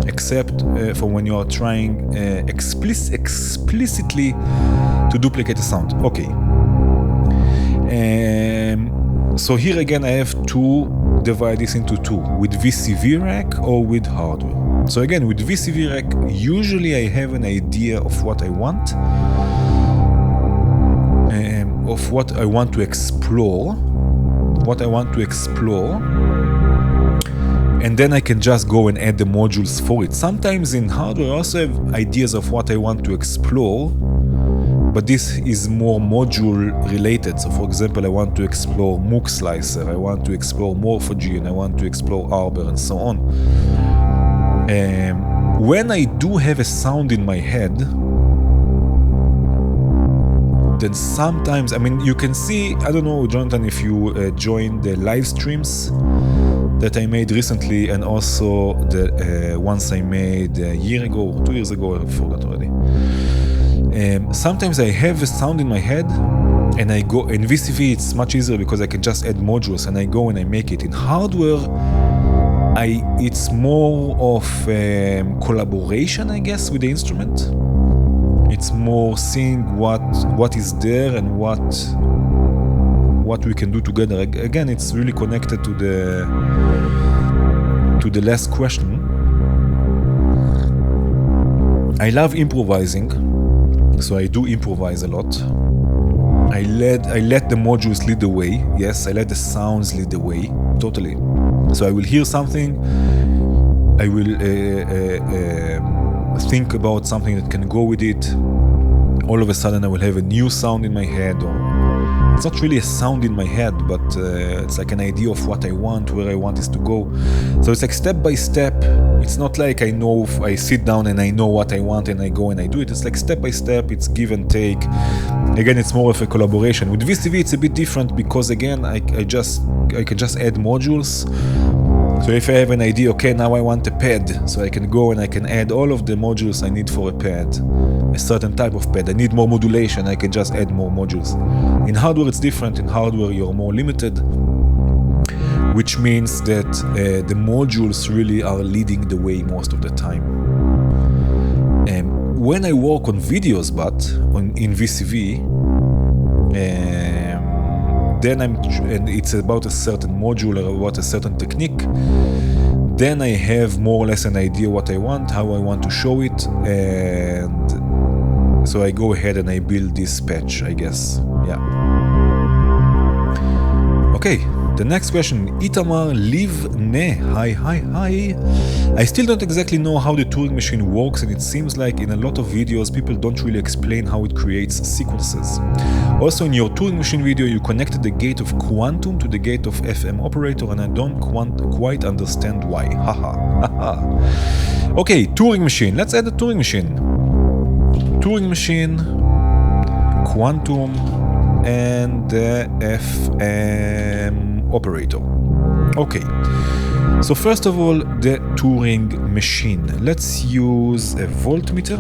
except for when you are trying explicitly to duplicate a sound. Okay. So here again, I have to divide this into two, with VCV Rack or with hardware. So again, with VCV Rack, usually I have an idea of what I want, of what I want to explore, and then I can just go and add the modules for it. Sometimes in hardware I also have ideas of what I want to explore, but this is more module related. So for example, I want to explore Moog Slicer, I want to explore Morphology, and I want to explore Arbor, and so on. When I do have a sound in my head, then sometimes, I mean, you can see, I don't know, Jonathan, if you joined the live streams that I made recently, and also the ones I made a year ago, 2 years ago, I forgot already. Sometimes I have a sound in my head, and I go, in VCV it's much easier because I can just add modules and I go and I make it. In hardware, it's more of collaboration, I guess, with the instrument. It's more seeing what is there and what we can do together. Again, it's really connected to the last question. I love improvising, so I do improvise a lot. I let the modules lead the way. Yes, I let the sounds lead the way, totally. So I will hear something, I will think about something that can go with it. All of a sudden I will have a new sound in my head, or it's not really a sound in my head, but it's like an idea of what I want, where I want this to go. So it's like step by step. It's not like I know, I sit down and I know what I want and I go and I do it. It's like step by step, it's give and take. Again, it's more of a collaboration. With VCV it's a bit different because again, I can just add modules. So if I have an idea, okay, now I want a pad, so I can go and I can add all of the modules I need for a pad, a certain type of pad. I need more modulation, I can just add more modules. In hardware it's different. In hardware you're more limited, which means that the modules really are leading the way most of the time. When I work on videos, in VCV, then and it's about a certain module or about a certain technique, then I have more or less an idea what I want, how I want to show it, and so I go ahead and I build this patch, I guess. Yeah. Okay, the next question, Itamar Livne. Hi. I still don't exactly know how the Turing machine works, and it seems like in a lot of videos people don't really explain how it creates sequences. Also in your Turing machine video you connected the gate of quantum to the gate of FM operator, and I don't quite understand why. Haha. Okay, Turing machine. Let's add a Turing machine. Turing machine, quantum, and the FM operator. Okay, so first of all, the Turing machine. Let's use a voltmeter,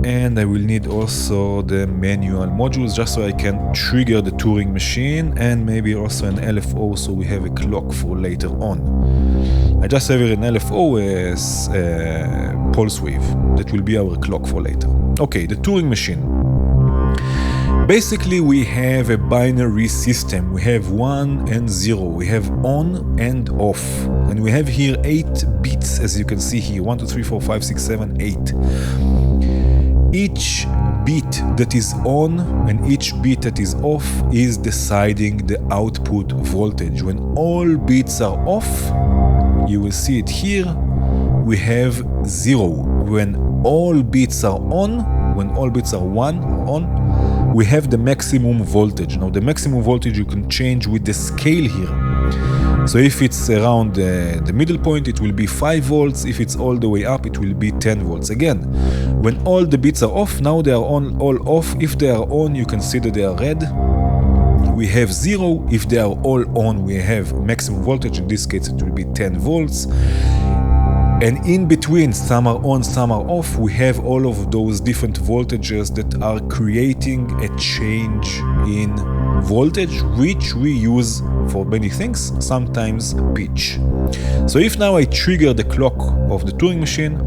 and I will need also the manual modules just so I can trigger the Turing machine, and maybe also an LFO so we have a clock for later on. I just have here an LFO as pulse wave that will be our clock for later. Okay, the Turing machine. Basically we have a binary system. We have 1 and 0. We have on and off. And we have here 8 bits, as you can see here. 1, 2, 3, 4, 5, 6, 7, 8. Each bit that is on and each bit that is off is deciding the output voltage. When all bits are off, you will see it here, we have 0. When all bits are on, when all bits are on, we have the maximum voltage. Now the maximum voltage you can change with the scale here. So if it's around the middle point, it will be 5 volts. If it's all the way up, it will be 10 volts. Again, when all the bits are off, now they are all off. If they are on, you can see that they are red. We have 0. If they are all on, we have maximum voltage. In this case, it will be 10 volts. And in between, some are on, some are off, we have all of those different voltages that are creating a change in voltage, which we use for many things, sometimes pitch. So if now I trigger the clock of the Turing machine,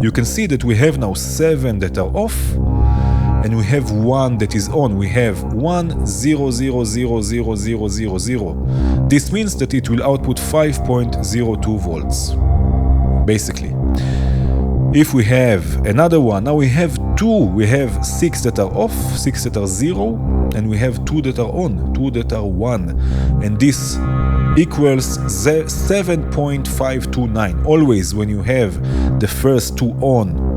you can see that we have now 7 that are off, and we have 1 that is on. We have 1 0 0 0 0 0 0 0. This means that it will output 5.02 volts. Basically, if we have another one, now we have 2, we have 6 that are off, 6 that are 0, and we have 2 that are on, 2 that are 1, and this equals 7.529. Always when you have the first 2 on,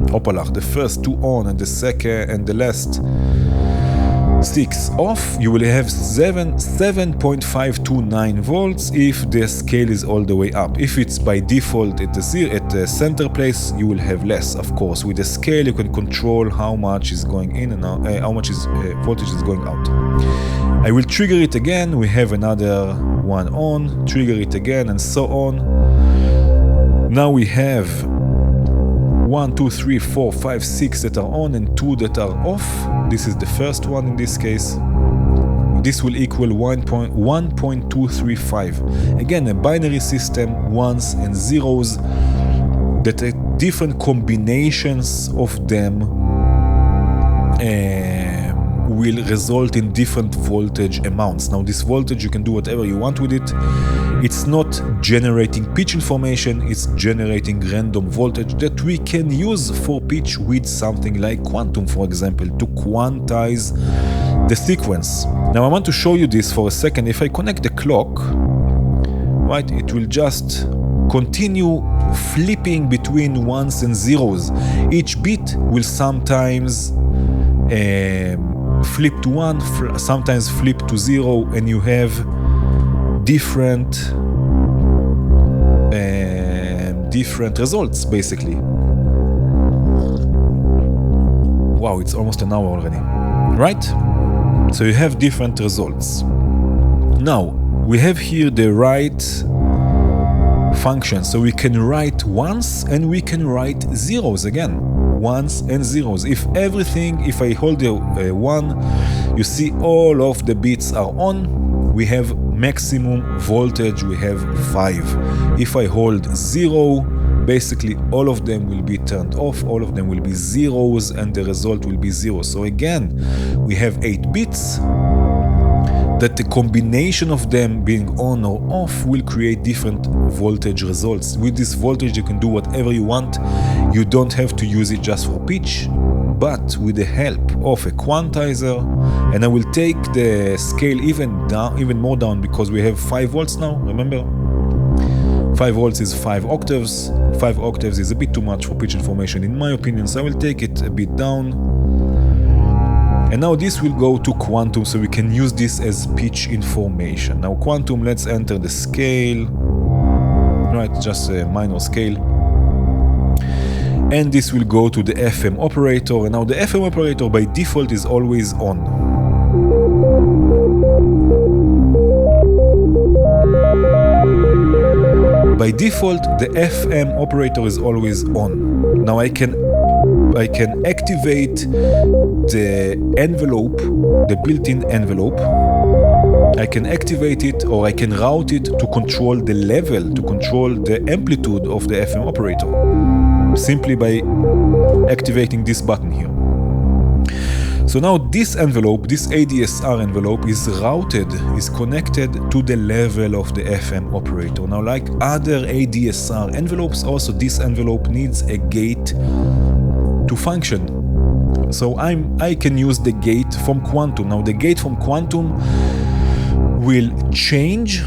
the first 2 on and the second and the last 6 off, you will have 7.529 volts if the scale is all the way up. If it's by default at the center place, you will have less. Of course, with the scale you can control how much is going in and out, how much is voltage is going out. I will trigger it again. We have another one on, trigger it again, and so on. Now we have 1, 2, 3, 4, 5, 6 that are on and 2 that are off. This is the first one in this case. This will equal 1.235. Again, a binary system, ones and zeros, that are different combinations of them will result in different voltage amounts. Now this voltage, you can do whatever you want with it. It's not generating pitch information, it's generating random voltage that we can use for pitch with something like quantum, for example, to quantize the sequence. Now I want to show you this for a second. If I connect the clock, right, it will just continue flipping between ones and zeros. Each bit will sometimes flip to 1, sometimes flip to 0, and you have different results basically. Wow, it's almost an hour already, right? So you have different results. Now we have here the right function, so we can write ones and we can write zeros again. Ones and zeros. If I hold the 1, you see all of the bits are on, we have maximum voltage, we have 5. If I hold 0, basically all of them will be turned off, all of them will be zeros, and the result will be 0. So again, we have 8 bits that the combination of them being on or off will create different voltage results. With this voltage you can do whatever you want. You don't have to use it just for pitch, but with the help of a quantizer. And I will take the scale even more down, because we have 5 volts now, remember? 5 volts is 5 octaves. 5 octaves is a bit too much for pitch information in my opinion, so I will take it a bit down. And now this will go to quantum, so we can use this as pitch information. Now quantum, let's enter the scale, right, just a minor scale. And this will go to the FM operator, and now the FM operator by default is always on. By default, the FM operator is always on. Now I can activate the envelope, the built-in envelope. I can activate it, or I can route it to control the level, to control the amplitude of the FM operator, simply by activating this button here. So now this envelope, this ADSR envelope, is routed, is connected to the level of the FM operator. Now, like other ADSR envelopes, also this envelope needs a gate to function. So I can use the gate from quantum. Now the gate from quantum will change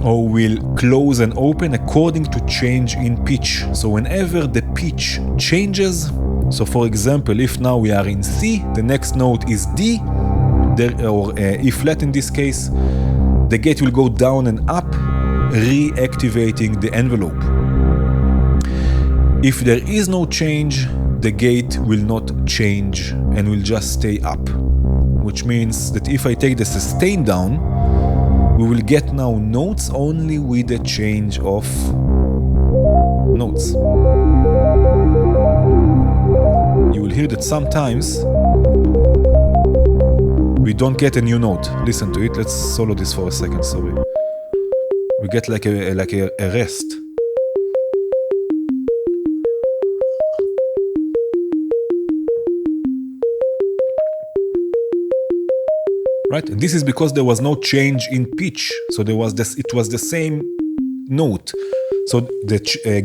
or will close and open according to change in pitch. So whenever the pitch changes, so for example, if now we are in C, the next note is D, or E flat in this case, the gate will go down and up, reactivating the envelope. If there is no change, the gate will not change and will just stay up, which means that if I take the sustain down, we will get now notes only with a change of notes. You will hear that sometimes we don't get a new note. Listen to it. Let's solo this for a second, sorry. We get like a rest. Right? And this is because there was no change in pitch. So it was the same note. So the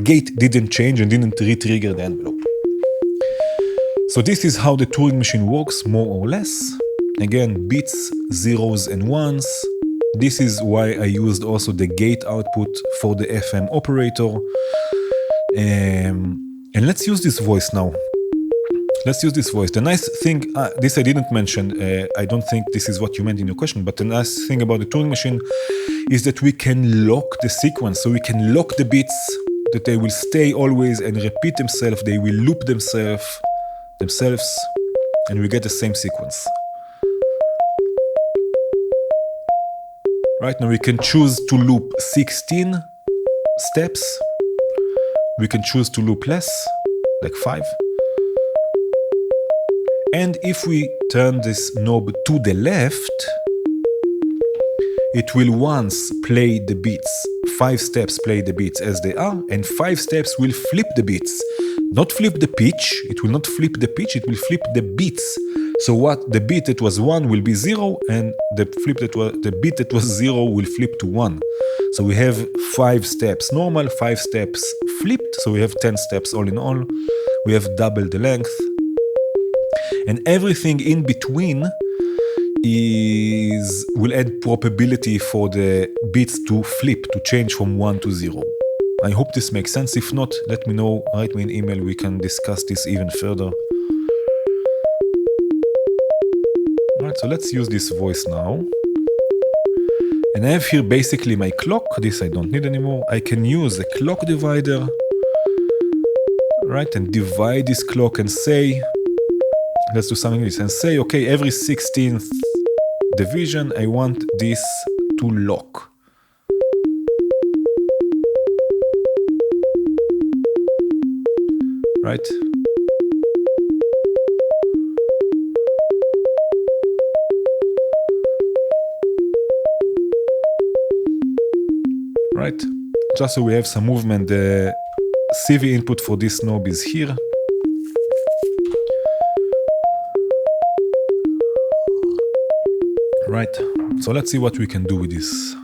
gate didn't change and didn't re-trigger the envelope. So this is how the Turing machine works, more or less. Again, bits, zeros and ones. This is why I used also the gate output for the FM operator. And let's use this voice now. Let's use this voice. The nice thing, this I didn't mention, I don't think this is what you meant in your question, but the nice thing about the Turing machine is that we can lock the sequence. So we can lock the bits, that they will stay always and repeat themselves, they will loop themselves, and we get the same sequence. Right now we can choose to loop 16 steps. We can choose to loop less, like 5. And if we turn this knob to the left, it will once play the beats. 5 steps play the beats as they are, and 5 steps will flip the beats. Not flip the pitch, it will not flip the pitch, it will flip the beats. So what the beat that was 1 will be 0, and the beat that was 0 will flip to 1. So we have 5 steps normal, 5 steps flipped, so we have 10 steps all in all. We have double the length. And everything in between will add probability for the beats to flip, to change from 1 to 0. I hope this makes sense. If not, let me know, write me an email, we can discuss this even further. Alright, so let's use this voice now. And I have here basically my clock. This I don't need anymore. I can use a clock divider, right, and divide this clock and say, let's do something like this, and say, okay, every 16th division, I want this to lock. Right? Right? Just so we have some movement, the CV input for this knob is here. Right, so let's see what we can do with this.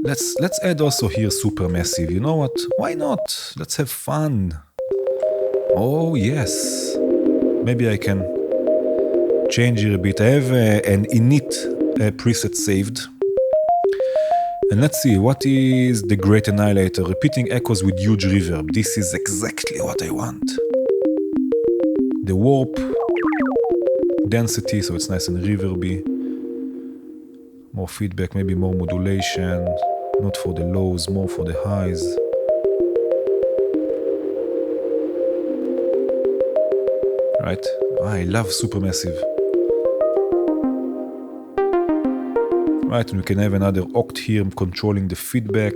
Let's add also here super massive. You know what? Why not? Let's have fun. Oh yes. Maybe I can change here a bit. I have an init preset saved. And let's see, what is the Great Annihilator? Repeating echoes with huge reverb. This is exactly what I want. The warp density, so it's nice and reverby. More feedback, maybe more modulation. Not for the lows, more for the highs. Right? I love Supermassive. Right, and we can have another oct here controlling the feedback.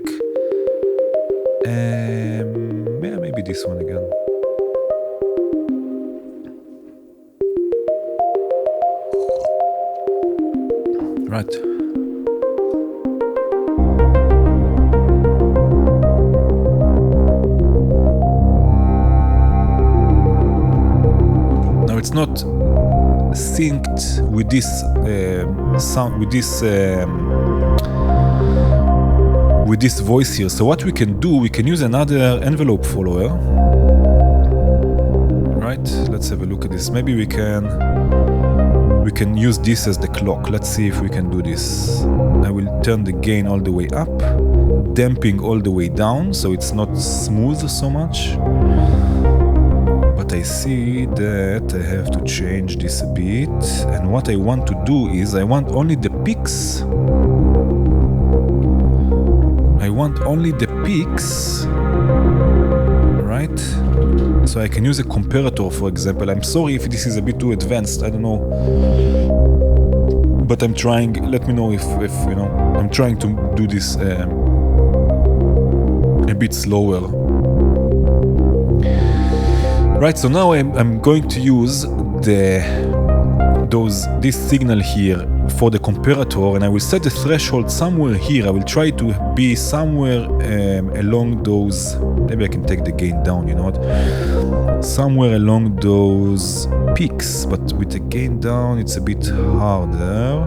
Yeah, maybe this one again. Right. Now it's not synced with this sound, with this voice here. So what we can do, we can use another envelope follower. Right, let's have a look at this. Maybe we can use this as the clock. Let's see if we can do this. I will turn the gain all the way up, damping all the way down, so it's not smooth so much. But I see that I have to change this a bit. And what I want to do is I want only the peaks. I want only the peaks, right? So I can use a comparator, for example. I'm sorry if this is a bit too advanced, I don't know. But I'm trying, let me know if you know, I'm trying to do this a bit slower. Right, so now I'm going to use this signal here for the comparator, and I will set the threshold somewhere here. I will try to be somewhere along those, maybe I can take the gain down, you know what? Somewhere along those peaks, but with the gain down it's a bit harder.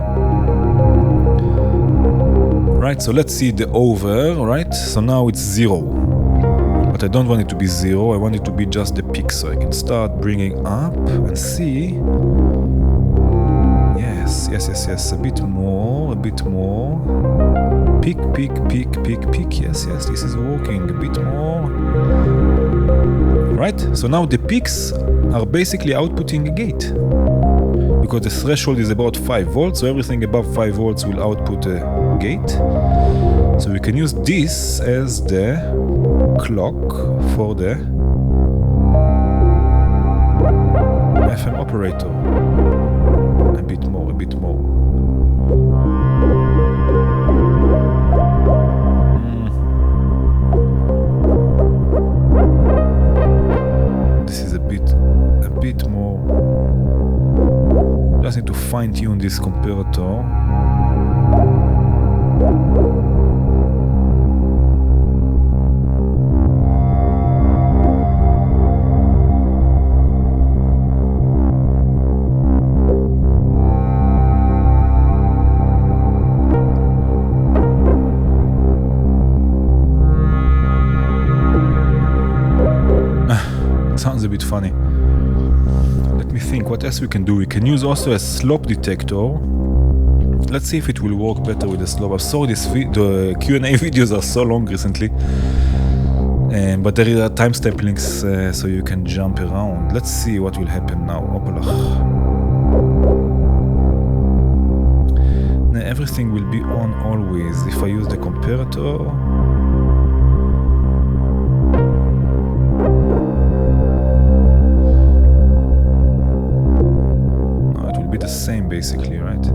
Right, so let's see the over, right? So now it's 0. But I don't want it to be 0, I want it to be just the peak, so I can start bringing up and see. Yes, a bit more. Peak, yes, this is working, a bit more. Right, so now the peaks are basically outputting a gate. Because the threshold is about 5 volts, so everything above 5 volts will output a gate. So we can use this as the clock for the FM operator. A bit more. This is a bit more. Just need to fine-tune this comparator. Sounds a bit funny. Let me think what else we can do. We can use also a slope detector. Let's see if it will work better with the slope. I saw the Q&A videos are so long recently, but there are timestamp links so you can jump around. Let's see what will happen now. Now everything will be on always if I use the comparator. The same basically, right?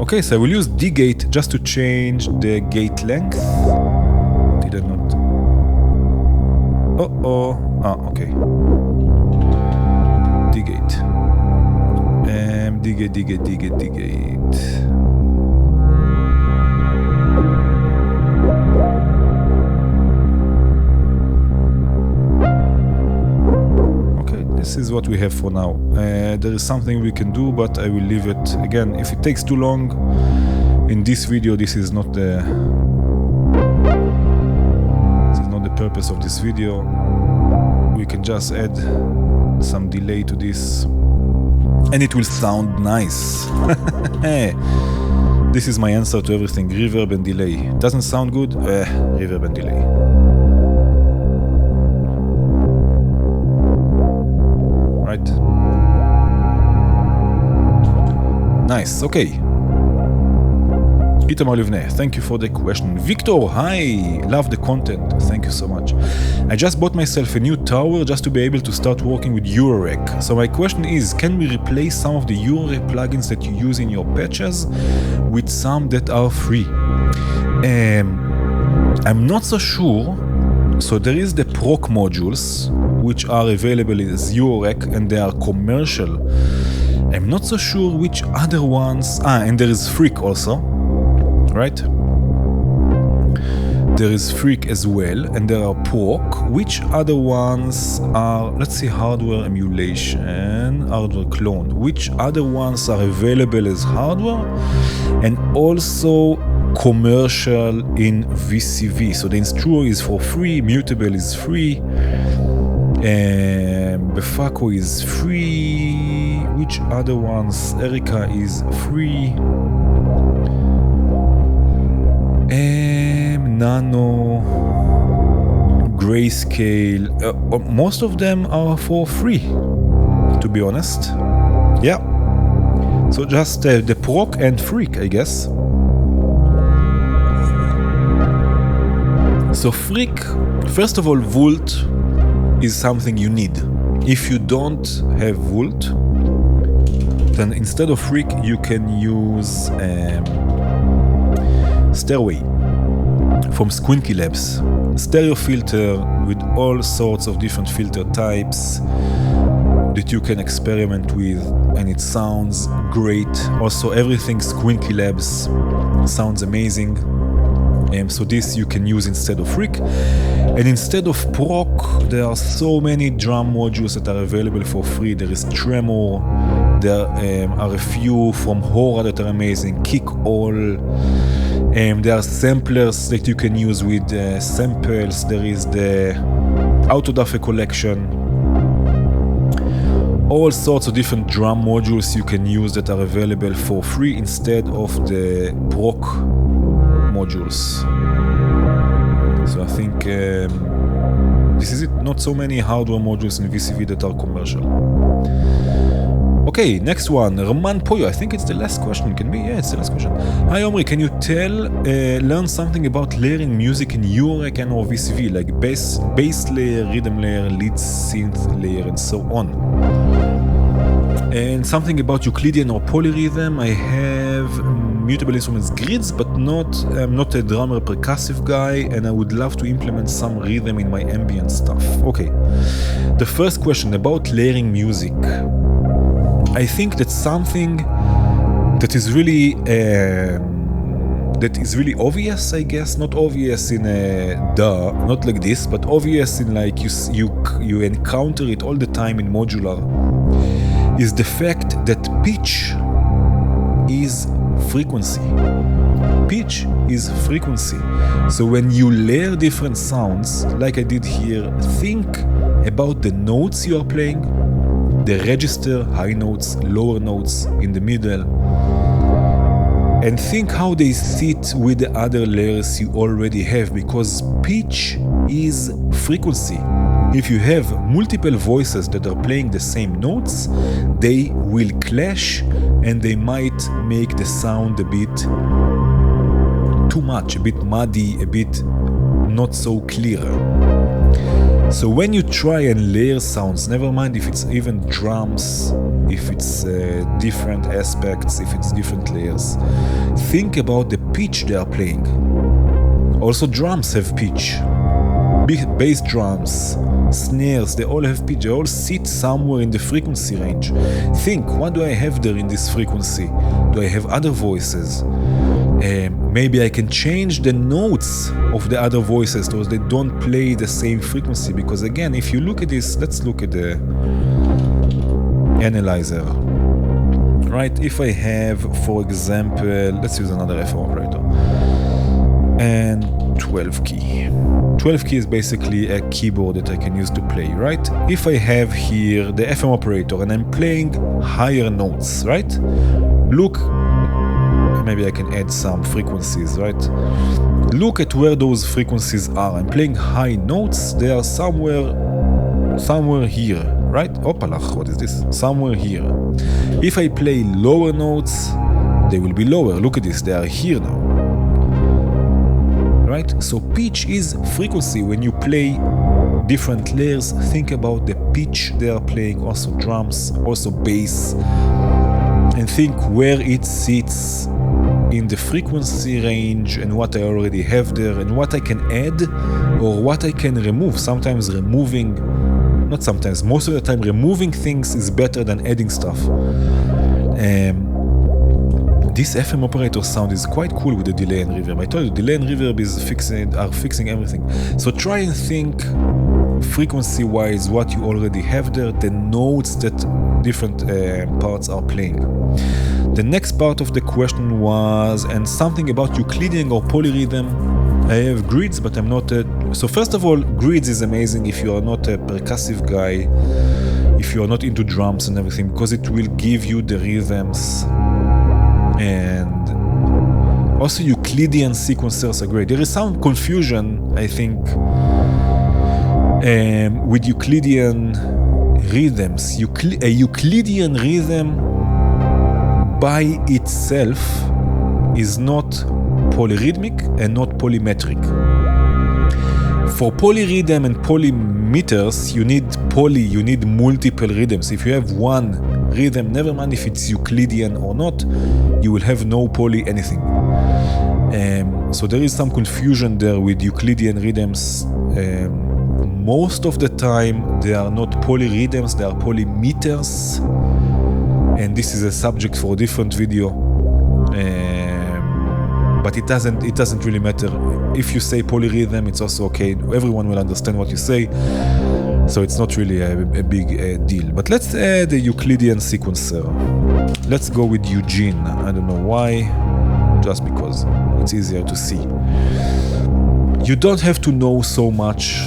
Okay, so I will use D-gate just to change the gate length. Did I not? Okay. D-gate. D-gate. This is what we have for now. There is something we can do, but I will leave it. Again, if it takes too long in this video, this is not the purpose of this video. We can just add some delay to this and it will sound nice. This is my answer to everything, reverb and delay. Doesn't sound good? Reverb and delay. Right. Nice, okay. Itamar Livne, thank you for the question. Victor, hi, love the content, thank you so much. I just bought myself a new tower just to be able to start working with Eurorack. So my question is, can we replace some of the Eurorack plugins that you use in your patches with some that are free? I'm not so sure. So there is the proc modules, which are available as Eurorack and they are commercial. I'm not so sure which other ones. And there is Freak also. Right? There is Freak as well, and there are POC. Which other ones are, let's see, hardware emulation, hardware clone. Which other ones are available as hardware and also commercial in VCV? So the Instruo is for free, Mutable is free, Befaco is free. Which other ones? Erica is free. Nano, Grayscale, most of them are for free, to be honest. Yeah. So just the proc and Freak, I guess. So Freak, first of all, Volt is something you need. If you don't have Volt, then instead of Freak you can use Stairway from Squinky Labs. Stereo filter with all sorts of different filter types that you can experiment with, and it sounds great. Also, everything Squinky Labs sounds amazing. So this you can use instead of Rick. And instead of Proc, there are so many drum modules that are available for free. There is Tremor, there are a few from Hora that are amazing, Kick All. There are samplers that you can use with samples. There is the Autodafe collection. All sorts of different drum modules you can use that are available for free instead of the Proc modules. So I think this is it. Not so many hardware modules in VCV that are commercial. Okay, next one, Roman Poyo. I think it's the last question. Can be? Yeah, it's the last question. Hi Omri, can you learn something about layering music in Eurorack and or VCV, like bass layer, rhythm layer, lead synth layer, and so on? And something about Euclidean or polyrhythm. I have mutable instruments grids, but I'm not a drummer percussive guy, and I would love to implement some rhythm in my ambient stuff. Okay, the first question about layering music. I think that's something that is really obvious, I guess. Not obvious in a not like this, but obvious in like you encounter it all the time in modular. Is the fact that pitch is frequency. Pitch is frequency. So when you layer different sounds, like I did here, think about the notes you are playing, the register, high notes, lower notes, in the middle, and think how they sit with the other layers you already have, because pitch is frequency. If you have multiple voices that are playing the same notes, they will clash and they might make the sound a bit too much, a bit muddy, a bit not so clear. So when you try and layer sounds, never mind if it's even drums, if it's different aspects, if it's different layers, think about the pitch they are playing. Also drums have pitch. Bass drums, snares, they all have pitch, they all sit somewhere in the frequency range. Think, what do I have there in this frequency? Do I have other voices? Maybe I can change the notes of the other voices so they don't play the same frequency, because again, if you look at this, let's look at the analyzer. Right, if I have, for example, let's use another FM operator, and 12 key. 12 key is basically a keyboard that I can use to play, right? If I have here the FM operator and I'm playing higher notes, right? Look, maybe I can add some frequencies, right? Look at where those frequencies are. I'm playing high notes, they are somewhere here, right? Opalach, what is this? Somewhere here. If I play lower notes, they will be lower. Look at this, they are here now. Right? So pitch is frequency. When you play different layers, think about the pitch they are playing, also drums, also bass, and think where it sits in the frequency range and what I already have there and what I can add or what I can remove. Sometimes not sometimes, most of the time removing things is better than adding stuff. This FM operator sound is quite cool with the delay and reverb. I told you, delay and reverb are fixing everything. So try and think frequency-wise what you already have there, the notes that different parts are playing. The next part of the question was, and something about Euclidean or polyrhythm. I have grids, but I'm not a... So first of all, grids is amazing if you are not a percussive guy, if you are not into drums and everything, because it will give you the rhythms. And also Euclidean sequencers are great. There is some confusion, I think, with Euclidean rhythms. A Euclidean rhythm by itself is not polyrhythmic and not polymetric. For polyrhythm and polymeters, you need multiple rhythms. If you have one rhythm, never mind if it's Euclidean or not, you will have no poly anything. So there is some confusion there with Euclidean rhythms. Most of the time they are not polyrhythms, they are polymeters, and this is a subject for a different video. But it doesn't really matter. If you say polyrhythm, it's also okay. Everyone will understand what you say, so it's not really a big deal. But let's add a Euclidean sequencer. Let's go with Eugene. I don't know why, just because it's easier to see. You don't have to know so much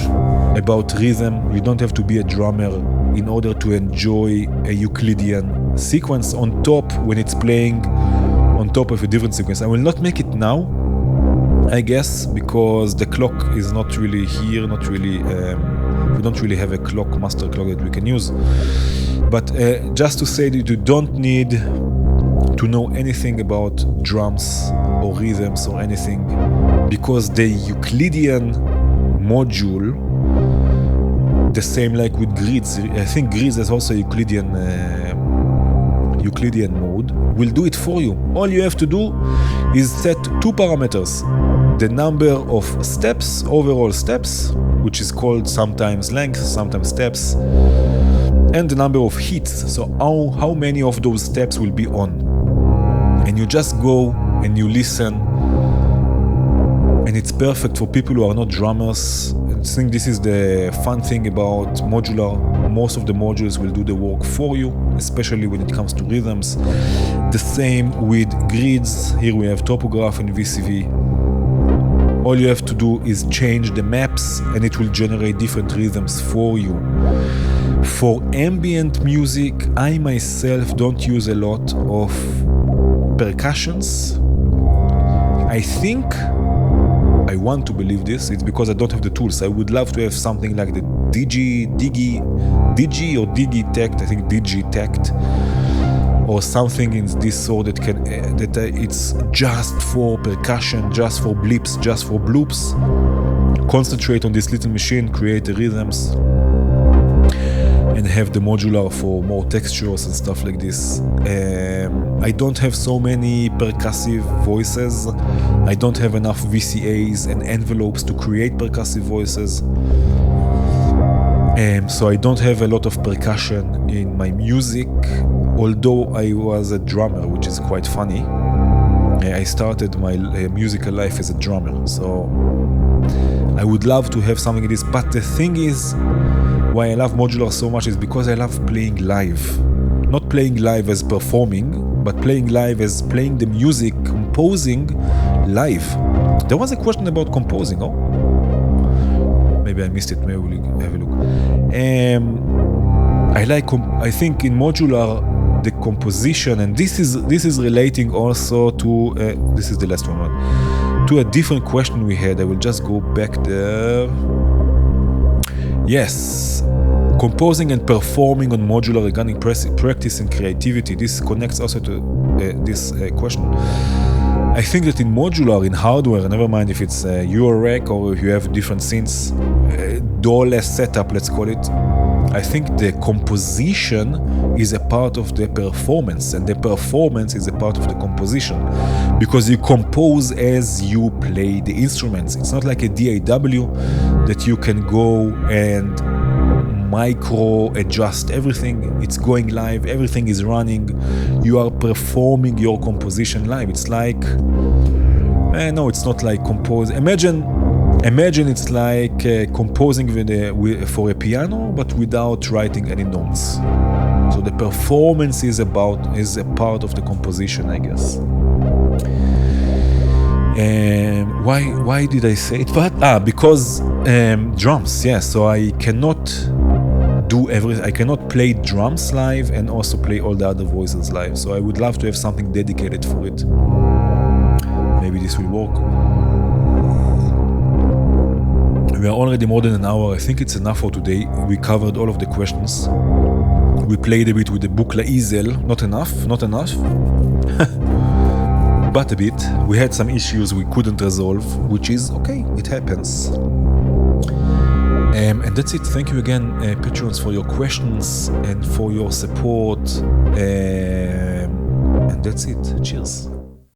about rhythm. You don't have to be a drummer in order to enjoy a Euclidean sequence on top when it's playing on top of a different sequence. I will not make it now, I guess, because the clock is not really here, not really, we don't really have a clock, master clock that we can use. But just to say that you don't need to know anything about drums or rhythms or anything, because the Euclidean module, the same like with grids, I think grids is also Euclidean mode, will do it for you. All you have to do is set two parameters: the number of steps, overall steps, which is called sometimes length, sometimes steps, and the number of hits, so how many of those steps will be on. And you just go and you listen, and it's perfect for people who are not drummers. I think this is the fun thing about modular. Most of the modules will do the work for you, especially when it comes to rhythms. The same with grids. Here we have topograph in VCV. All you have to do is change the maps and it will generate different rhythms for you. For ambient music, I myself don't use a lot of percussions. I think, I want to believe this, it's because I don't have the tools. I would love to have something like the Digi or Digitect, I think Digitect, or something in this sort that can it's just for percussion, just for blips, just for bloops. Concentrate on this little machine, create the rhythms, and have the modular for more textures and stuff like this. I don't have so many percussive voices. I don't have enough VCAs and envelopes to create percussive voices. So I don't have a lot of percussion in my music, although I was a drummer, which is quite funny. I started my musical life as a drummer, so I would love to have something like this. But the thing is, why I love modular so much is because I love playing live. Not playing live as performing, but playing live as playing the music, composing live. There was a question about composing, oh? Maybe I missed it, maybe we'll have a look. I think in modular, the composition, and this is relating also to, this is the last one, right? To a different question we had. I will just go back there. Yes, composing and performing on modular regarding practice and creativity. This connects also to this question. I think that in modular, in hardware, never mind if it's Eurorack or if you have different synths, DAW-less setup, let's call it, I think the composition is a part of the performance, and the performance is a part of the composition, because you compose as you play the instruments. It's not like a DAW that you can go and micro adjust everything. It's going live, everything is running, you are performing your composition live. It's like, no, it's not like compose. Imagine it's like composing for a piano, but without writing any notes. So the performance is a part of the composition, I guess. Why did I say it? But because drums, yeah. So I cannot do everything. I cannot play drums live and also play all the other voices live. So I would love to have something dedicated for it. Maybe this will work. We are already more than an hour. I think it's enough for today. We covered all of the questions. We played a bit with the Buchla Easel. Not enough. But a bit. We had some issues we couldn't resolve, which is okay. It happens. And that's it. Thank you again, patrons, for your questions and for your support. And that's it. Cheers.